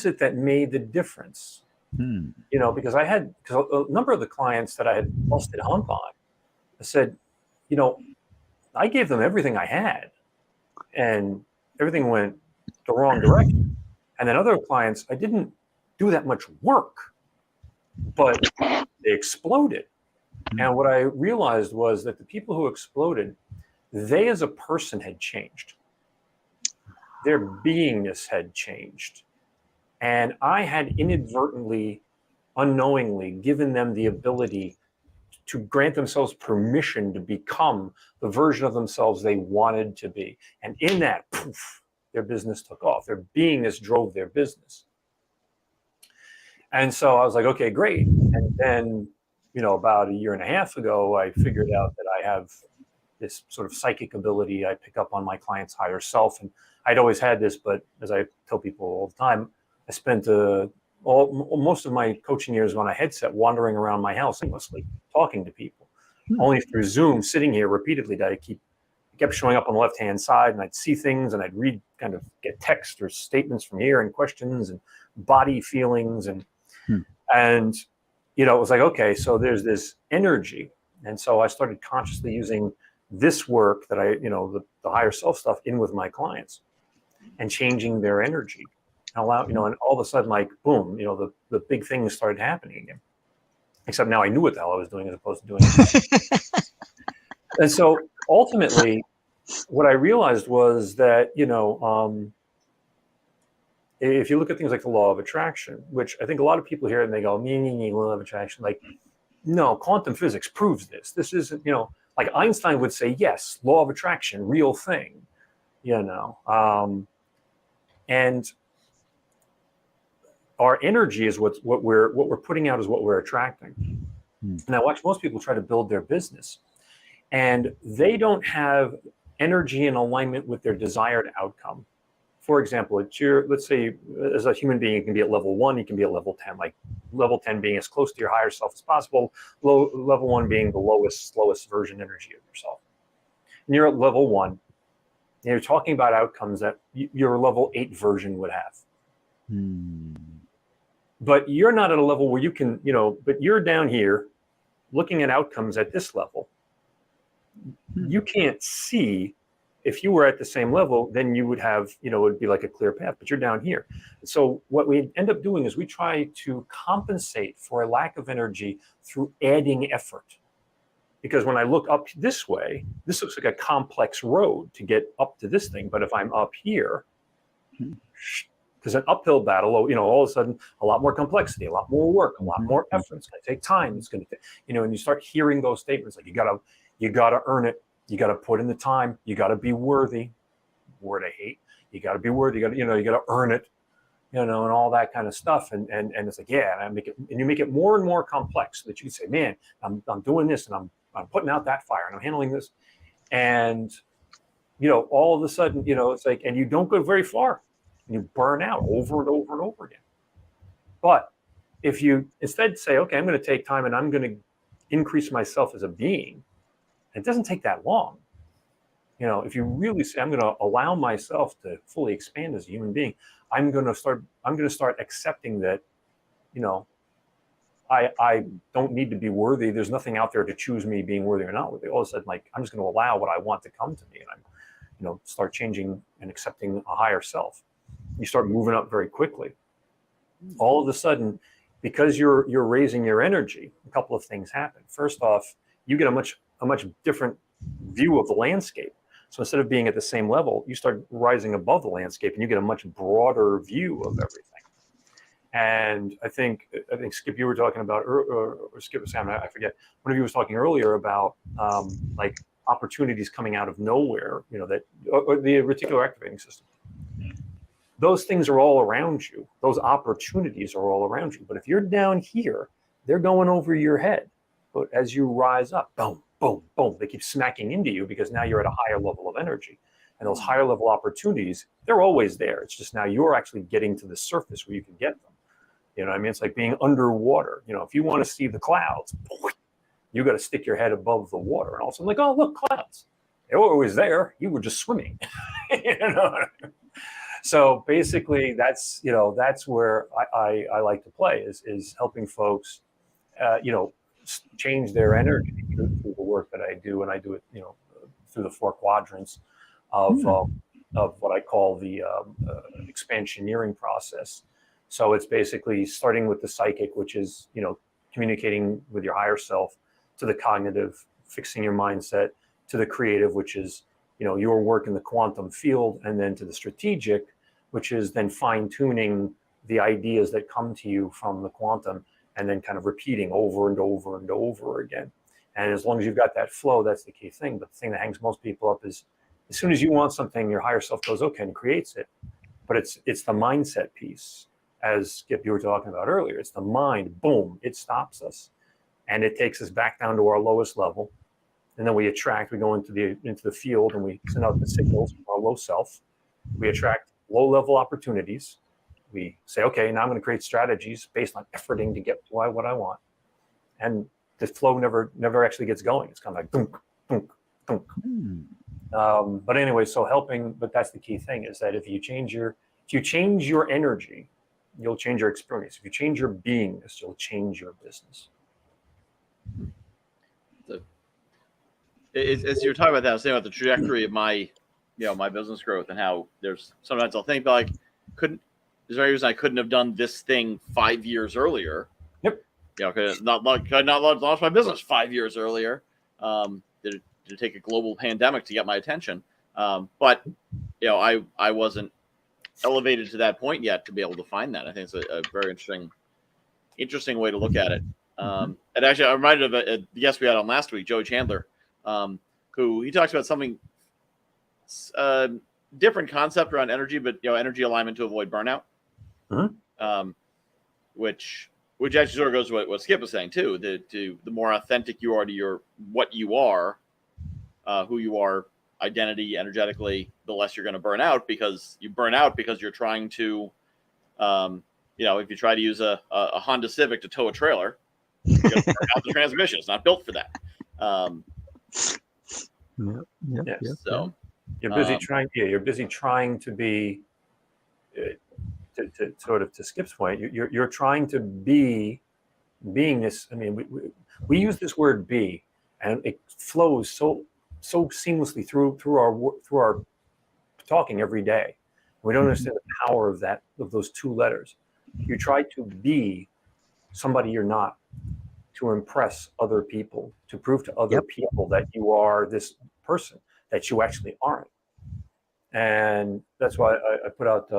it that made the difference? Because a number of the clients that I had busted hump on, I said, I gave them everything I had, and everything went the wrong direction. And then other clients, I didn't do that much work, but they exploded. And what I realized was that the people who exploded, they as a person had changed. Their beingness had changed. And I had inadvertently, unknowingly given them the ability to grant themselves permission to become the version of themselves they wanted to be. And in that, poof, their business took off. Their beingness drove their business. And so I was like, okay, great. And then, about a year and a half ago, I figured out that I have this sort of psychic ability. I pick up on my client's higher self. And I'd always had this, but as I tell people all the time, I spent most of my coaching years on a headset wandering around my house aimlessly, talking to people. Only through Zoom, sitting here repeatedly, that I kept showing up on the left-hand side, and I'd see things, and I'd read, kind of get text or statements from here, and questions and body feelings. And And, you know, it was like, okay, so there's this energy. And so I started consciously using this work that I, you know, the higher self stuff in with my clients and changing their energy. And allow, you know, and all of a sudden, like, boom, you know, the big things started happening again. Except now I knew what the hell I was doing as opposed to doing it. And so ultimately, what I realized was that, you know, if you look at things like the law of attraction, which I think a lot of people hear and they go, law of attraction, like, no, quantum physics proves this. This isn't, you know, like Einstein would say, yes, law of attraction, real thing, you know. And our energy is what we're putting out is what we're attracting. And I watch most people try to build their business, and they don't have energy in alignment with their desired outcome. For example, let's say as a human being, you can be at level 1, you can be at level 10, like level 10 being as close to your higher self as possible, level 1 being the slowest version energy of yourself. And you're at level 1, and you're talking about outcomes that your level 8 version would have. But you're not at a level where you can, you know, but you're down here looking at outcomes at this level. You can't see. If you were at the same level, then you would have, you know, it would be like a clear path, but you're down here. So what we end up doing is we try to compensate for a lack of energy through adding effort. Because when I look up this way, this looks like a complex road to get up to this thing. But if I'm up here, there's an uphill battle, you know, all of a sudden a lot more complexity, a lot more work, a lot more effort. It's going to take time. It's going to, you know, and you start hearing those statements like you got to earn it. You got to put in the time. You got to be worthy. Word I hate. You got to be worthy. You got to earn it, you know, and all that kind of stuff. And it's like, yeah, and you make it more and more complex so that you can say, man, I'm doing this and I'm putting out that fire and I'm handling this. And, you know, all of a sudden, you know, it's like, and you don't go very far and you burn out over and over and over again. But if you instead say, okay, I'm going to take time and I'm going to increase myself as a being, it doesn't take that long. You know, if you really say, I'm going to allow myself to fully expand as a human being, I'm going to start accepting that, you know, I don't need to be worthy. There's nothing out there to choose me being worthy or not worthy. All of a sudden, like, I'm just going to allow what I want to come to me, and I'm, you know, start changing and accepting a higher self. You start moving up very quickly. All of a sudden, because you're raising your energy, a couple of things happen. First off, you get a much different view of the landscape. So instead of being at the same level, you start rising above the landscape and you get a much broader view of everything. And I think Skip, you were talking about, or Skip or Sam, I forget, one of you was talking earlier about like opportunities coming out of nowhere, you know, that, or the reticular activating system. Those things are all around you. Those opportunities are all around you. But if you're down here, they're going over your head. But as you rise up, boom, boom, boom, they keep smacking into you because now you're at a higher level of energy. And those higher level opportunities, they're always there. It's just now you're actually getting to the surface where you can get them. You know what I mean? It's like being underwater. You know, if you want to see the clouds, you got to stick your head above the water. And all of a sudden, like, oh, look, clouds. They were always there. You were just swimming. You know? So basically, that's, you know, that's where I like to play is helping folks, you know, change their energy through the work that I do, and I do it, you know, through the 4 quadrants of what I call the expansioneering process. So it's basically starting with the psychic, which is, you know, communicating with your higher self, to the cognitive, fixing your mindset, to the creative, which is, you know, your work in the quantum field, and then to the strategic, which is then fine tuning the ideas that come to you from the quantum, and then kind of repeating over and over and over again. And as long as you've got that flow, that's the key thing. But the thing that hangs most people up is, as soon as you want something, your higher self goes, okay, and creates it. But it's the mindset piece, as Skip, you were talking about earlier. It's the mind, boom, it stops us. And it takes us back down to our lowest level. And then we attract, we go into the field, and we send out the signals from our low self. We attract low-level opportunities. We say, okay, now I'm going to create strategies based on efforting to get to what I want. And the flow never actually gets going. It's kind of like dunk, dunk, dunk. But anyway, so helping, but that's the key thing, is that if you change your energy, you'll change your experience. If you change your beingness, you'll change your business. As you're talking about that, I was thinking about the trajectory of my business growth and how there's sometimes I'll think like, is there any reason I couldn't have done this thing 5 years earlier? Yep. Could I not launch my business 5 years earlier? Did it take a global pandemic to get my attention? But I wasn't elevated to that point yet to be able to find that. I think it's a very interesting way to look at it. And actually, I'm reminded of a guest we had on last week, Joey Chandler, who he talks about something different concept around energy, but energy alignment to avoid burnout. Which actually sort of goes to what Skip was saying too. The more authentic you are to what you are, who you are, identity, energetically, the less you're going to burn out, because you're trying to, if you try to use a Honda Civic to tow a trailer, you're going to burn out the transmission. It's not built for that. So you're busy trying. Yeah, you're busy trying to be. To sort of to Skip's point, you're trying to be beingness. I mean, we use this word "be," and it flows so seamlessly through our talking every day. We don't understand the power of those two letters. You try to be somebody you're not, to impress other people, to prove to other people that you are this person that you actually aren't. And that's why I put out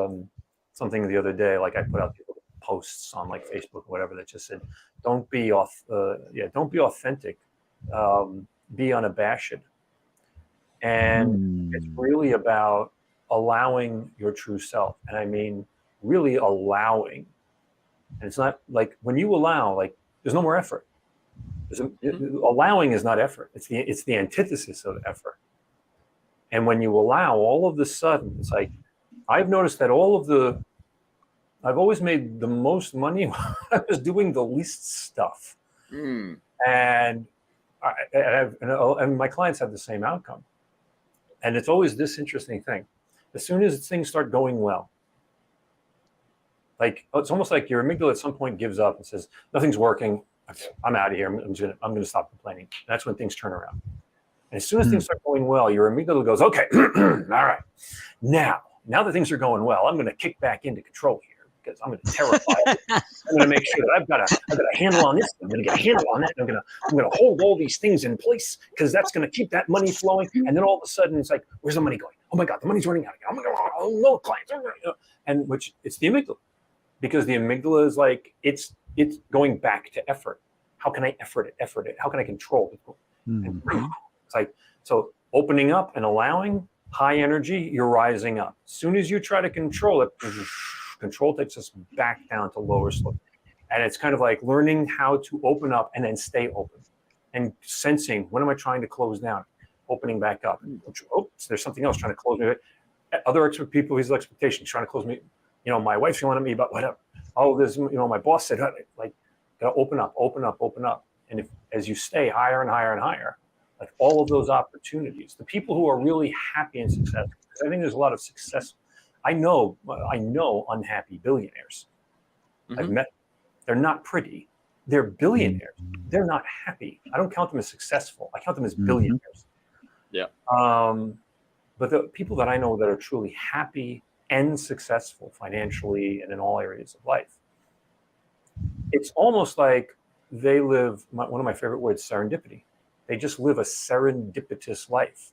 something the other day. Like I put out posts on like Facebook or whatever that just said, "Don't be authentic, be unabashed." And it's really about allowing your true self. And I mean, really allowing. And it's not like when you allow, like there's no more effort. Allowing is not effort. It's the antithesis of effort. And when you allow, all of a sudden, it's like, I've noticed that I've always made the most money when I was doing the least stuff. And my clients have the same outcome. And it's always this interesting thing. As soon as things start going well, like it's almost like your amygdala at some point gives up and says, "Nothing's working. I'm out of here. I'm going to stop complaining." That's when things turn around. And as soon as things start going well, your amygdala goes, "Okay, all right. Now that things are going well, I'm going to kick back into control here because I'm going to terrify it. I'm going to make sure that I've got a handle on this. I'm going to get a handle on that. And I'm going to hold all these things in place because that's going to keep that money flowing." And then all of a sudden, it's like, "Where's the money going? Oh my God, the money's running out again. Oh my God, no clients." And which it's the amygdala, because the amygdala is like it's going back to effort. How can I effort it? How can I control it? And it's like, so opening up and allowing, high energy, you're rising up. As soon as you try to control it, control takes us back down to lower slope. And it's kind of like learning how to open up and then stay open and sensing, when am I trying to close down? Opening back up. Oops, there's something else trying to close me. Other people's expectations trying to close me. My wife's yelling at me about whatever. Oh, there's, my boss said, like, gotta open up. And as you stay higher and higher and higher, like all of those opportunities, the people who are really happy and successful, because I think there's a lot of success. I know unhappy billionaires. I've met them. They're not pretty. They're billionaires. They're not happy. I don't count them as successful. I count them as billionaires. Yeah. But the people that I know that are truly happy and successful financially and in all areas of life, it's almost like they live, one of my favorite words, serendipity. They just live a serendipitous life.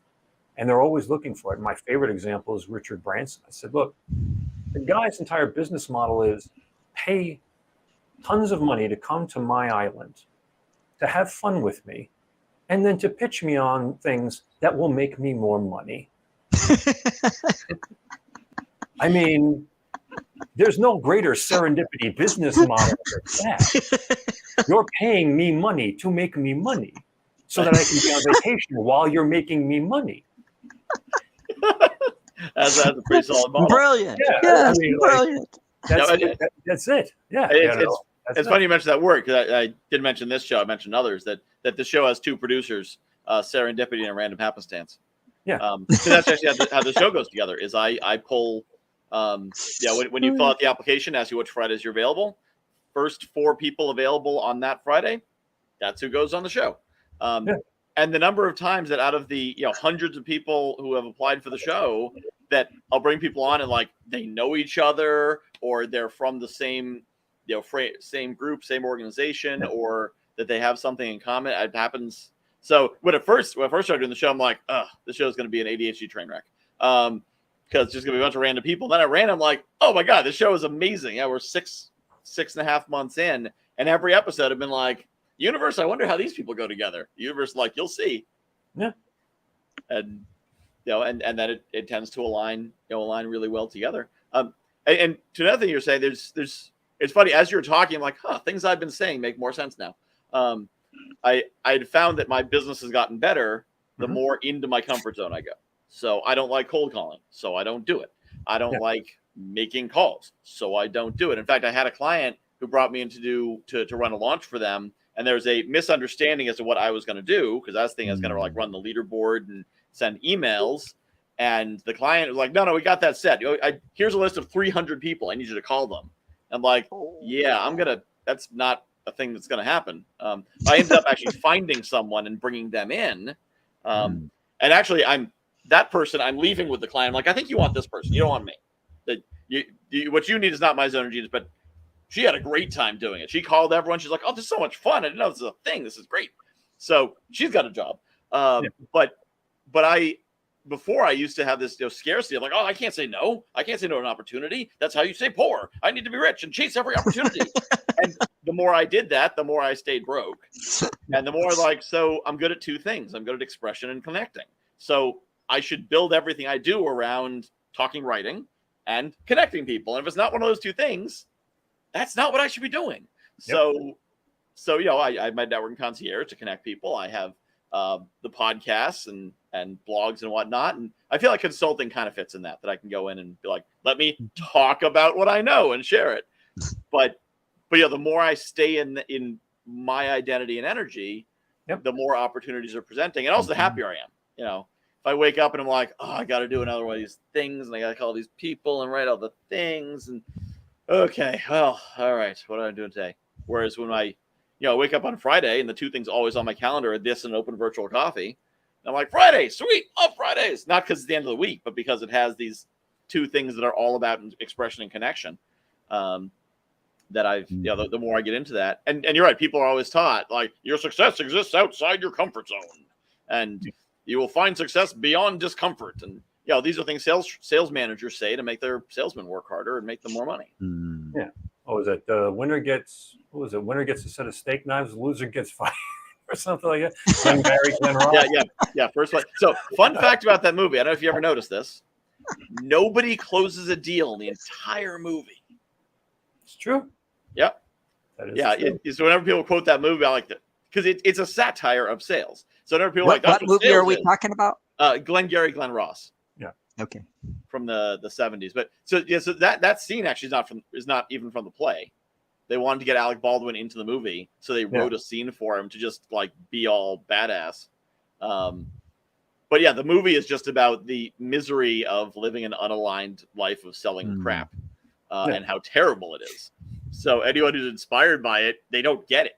And they're always looking for it. My favorite example is Richard Branson. I said, look, the guy's entire business model is pay tons of money to come to my island, to have fun with me, and then to pitch me on things that will make me more money. I mean, there's no greater serendipity business model than that. You're paying me money to make me money so that I can be on vacation while you're making me money. That's a pretty solid model. Brilliant. Yeah, Yes, I mean, brilliant. That's it. Yeah. It's funny you mentioned that word, because I did mention this show. I mentioned others that the show has two producers, Serendipity and Random Happenstance. Yeah. So that's actually how the show goes together. Is I pull When you fill out the application, ask you which Fridays you're available. First 4 people available on that Friday, that's who goes on the show. And the number of times that out of the hundreds of people who have applied for the show, that I'll bring people on and like they know each other, or they're from the same same group, same organization, or that they have something in common. It happens. So when I first started doing the show, I'm like, this show is going to be an ADHD train wreck. Because it's just going to be a bunch of random people. Then I'm like, oh my God, this show is amazing. Yeah, we're 6.5 months in, and every episode I've been like, universe, I wonder how these people go together. Universe, like, you'll see. Yeah. And and then it tends to align really well together. And to another thing you're saying, there's it's funny, as you're talking, I'm like, things I've been saying make more sense now. I'd found that my business has gotten better the more into my comfort zone I go. So I don't like cold calling, so I don't do it. I don't like making calls, so I don't do it. In fact, I had a client who brought me in to run a launch for them, and there was a misunderstanding as to what I was going to do, because I was thinking I was going to like run the leaderboard and send emails. And the client was like, no, we got that set. Here's a list of 300 people. I need you to call them. I'm like, yeah, that's not a thing that's going to happen. I ended up actually finding someone and bringing them in. And actually, I'm leaving with the client. I'm like, I think you want this person. You don't want me. What you need is not my zone of genius, but she had a great time doing it. She called everyone. She's like, oh, this is so much fun. I didn't know this is a thing. This is great. So she's got a job. But before I used to have this scarcity of like, oh, I can't say no. I can't say no to an opportunity. That's how you say poor. I need to be rich and chase every opportunity. And the more I did that, the more I stayed broke. And the more like, so I'm good at 2 things. I'm good at expression and connecting. So I should build everything I do around talking, writing, and connecting people. And if it's not one of those 2 things, that's not what I should be doing. Yep. So I have my networking concierge to connect people. I have the podcasts and blogs and whatnot. And I feel like consulting kind of fits in that I can go in and be like, let me talk about what I know and share it. But the more I stay in my identity and energy, the more opportunities are presenting, and also the happier I am. If I wake up and I'm like, oh, I got to do another one of these things, and I got to call these people and write all the things, and okay, well, all right, what am I doing today? Whereas when I wake up on Friday and the 2 things always on my calendar are this and open virtual coffee, and I'm like, Friday, sweet, Fridays. Not because it's the end of the week, but because it has these 2 things that are all about expression and connection. That I've, the more I get into that, and you're right, people are always taught like your success exists outside your comfort zone, and you will find success beyond discomfort. And these are things sales managers say to make their salesmen work harder and make them more money. Yeah. What was it? The winner gets a set of steak knives, the loser gets fired, or something like that. Glenn Ross. Yeah. First one. So, fun fact about that movie. I don't know if you ever noticed this. Nobody closes a deal in the entire movie. It's true. Yep. That is true. So whenever people quote that movie, I like that because it's a satire of sales. So whenever people what movie are we talking about? Glenn Ross. Yeah. Okay. From the 70s. But so that scene actually is not even from the play. They wanted to get Alec Baldwin into the movie, so they wrote a scene for him to just like be all badass. But the movie is just about the misery of living an unaligned life of selling crap and how terrible it is. So anyone who's inspired by it, they don't get it.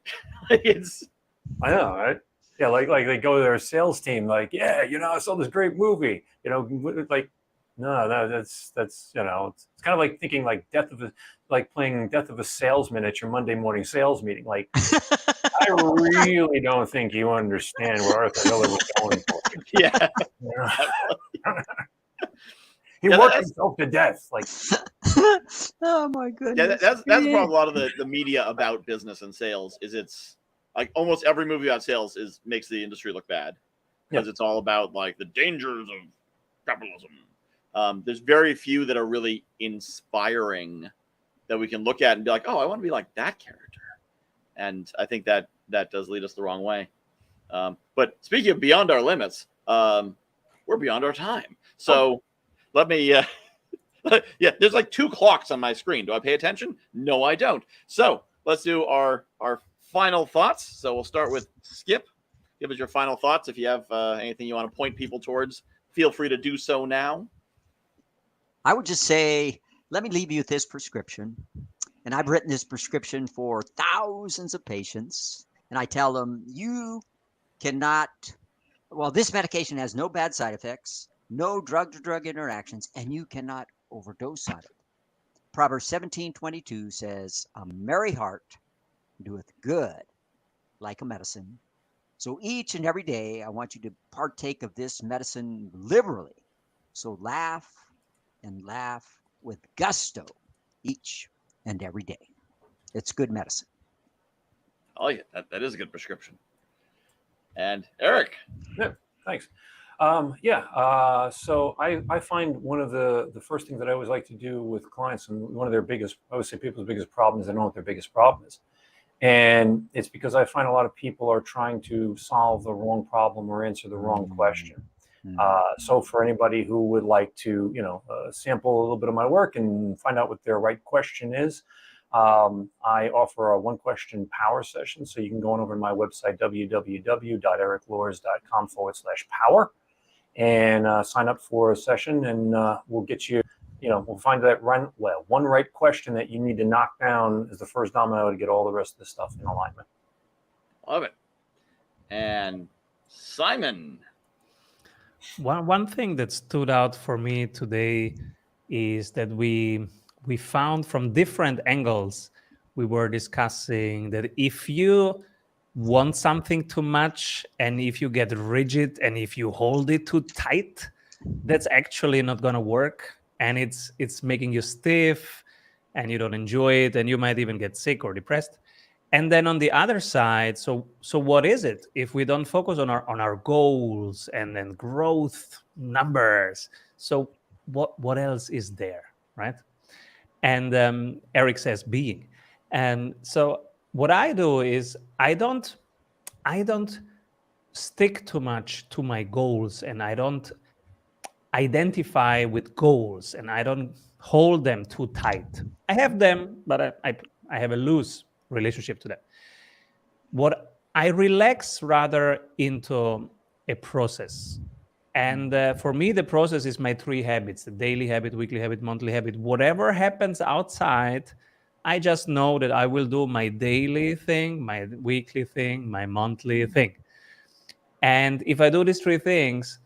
I know, right? Yeah, like they go to their sales team, like, I saw this great movie. Like, no, that's it's kind of like thinking like playing Death of a Salesman at your Monday morning sales meeting. Like, I really don't think you understand where Arthur Miller was going for. Yeah. He worked himself to death. Like, oh my goodness. Yeah, that's the problem. A lot of the media about business and sales is it's like almost every movie about sales makes the industry look bad because it's all about like the dangers of capitalism. There's very few that are really inspiring that we can look at and be like, oh, I want to be like that character. And I think that does lead us the wrong way. But speaking of beyond our limits, we're beyond our time. So let me, there's like 2 clocks on my screen. Do I pay attention? No, I don't. So let's do our final thoughts. So we'll start with Skip. Give us your final thoughts. If you have anything you want to point people towards, feel free to do so now. I would just say, let me leave you with this prescription. And I've written this prescription for thousands of patients. And I tell them, you cannot, well, this medication has no bad side effects, no drug-to-drug interactions, and you cannot overdose on it. Proverbs 17:22 says, a merry heart doeth good like a medicine. So each and every day, I want you to partake of this medicine liberally. So laugh and laugh with gusto each and every day. It's good medicine. I like it. That is a good prescription. And Erik. Yeah, thanks. So I find one of the first things that I always like to do with clients, and one of their biggest, I would say people's biggest problem is they don't know what their biggest problem is. And it's because I find a lot of people are trying to solve the wrong problem or answer the wrong question. So for anybody who would like to, sample a little bit of my work and find out what their right question is, I offer a one-question power session. So you can go on over to my website, www.erikluhrs.com/power, and sign up for a session, and we'll get you, we'll find that one right question that you need to knock down as the first domino to get all the rest of the stuff in alignment. Love it. And Simon. One thing that stood out for me today is that we found from different angles, we were discussing that if you want something too much and if you get rigid and if you hold it too tight, that's actually not going to work, and it's making you stiff and you don't enjoy it, and you might even get sick or depressed. And then on the other side, so what is it if we don't focus on our goals and then growth numbers? So what else is there, right? And Erik says being. And so what I do is I don't stick too much to my goals, and I don't identify with goals, and I don't hold them too tight. I have them, but I have a loose relationship to them. What I relax rather into a process. And for me, the process is my 3 habits: the daily habit, weekly habit, monthly habit. Whatever happens outside, I just know that I will do my daily thing, my weekly thing, my monthly thing. And if I do these 3 things,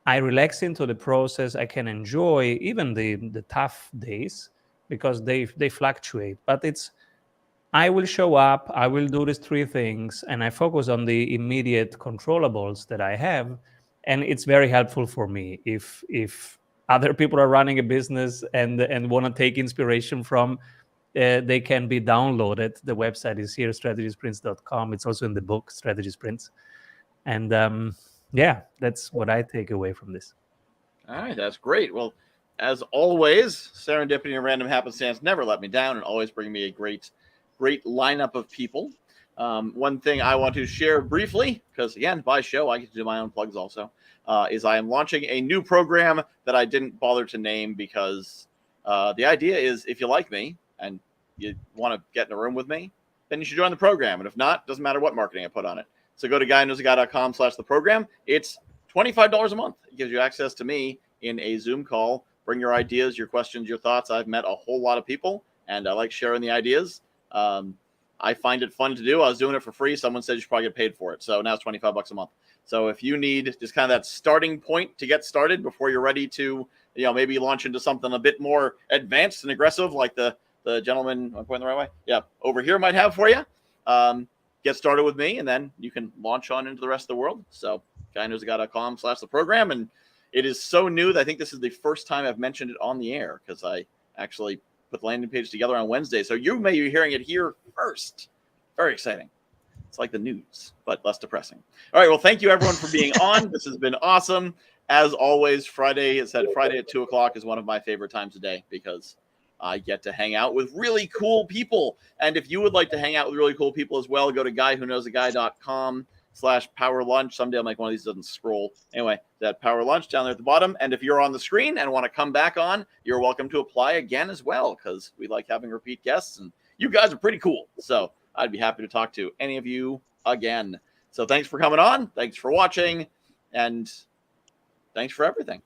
I relax into the process. I can enjoy even the tough days because they fluctuate. But I will show up, I will do these 3 things, and I focus on the immediate controllables that I have. And it's very helpful for me. If other people are running a business and want to take inspiration from, they can be downloaded. The website is here, strategysprints.com. It's also in the book, Strategy Sprints. And that's what I take away from this. All right, that's great. Well, as always, serendipity and random happenstance never let me down and always bring me a great lineup of people. One thing I want to share briefly, because again, by show, I get to do my own plugs also, is I am launching a new program that I didn't bother to name because the idea is if you like me and you want to get in a room with me, then you should join the program. And if not, doesn't matter what marketing I put on it. So go to guyknowsaguy.com/the program. It's $25 a month. It gives you access to me in a Zoom call. Bring your ideas, your questions, your thoughts. I've met a whole lot of people, and I like sharing the ideas. I find it fun to do. I was doing it for free. Someone said you should probably get paid for it. So now it's $25 a month. So if you need just kind of that starting point to get started before you're ready to, maybe launch into something a bit more advanced and aggressive, like the gentleman, I'm pointing the right way? Yeah, over here might have for you. Get started with me, and then you can launch on into the rest of the world. So guyknowsaguy.com/the program. And it is so new that I think this is the first time I've mentioned it on the air, because I actually put the landing page together on Wednesday. So you may be hearing it here first. Very exciting. It's like the news, but less depressing. All right. Well, thank you everyone for being on. This has been awesome. As always, Friday at 2:00 is one of my favorite times of day because I get to hang out with really cool people. And if you would like to hang out with really cool people as well, go to guywhoknowsaguy.com/power lunch. Someday I'll make one of these doesn't scroll. Anyway, that power lunch down there at the bottom. And if you're on the screen and want to come back on, you're welcome to apply again as well, because we like having repeat guests and you guys are pretty cool. So I'd be happy to talk to any of you again. So thanks for coming on. Thanks for watching. And thanks for everything.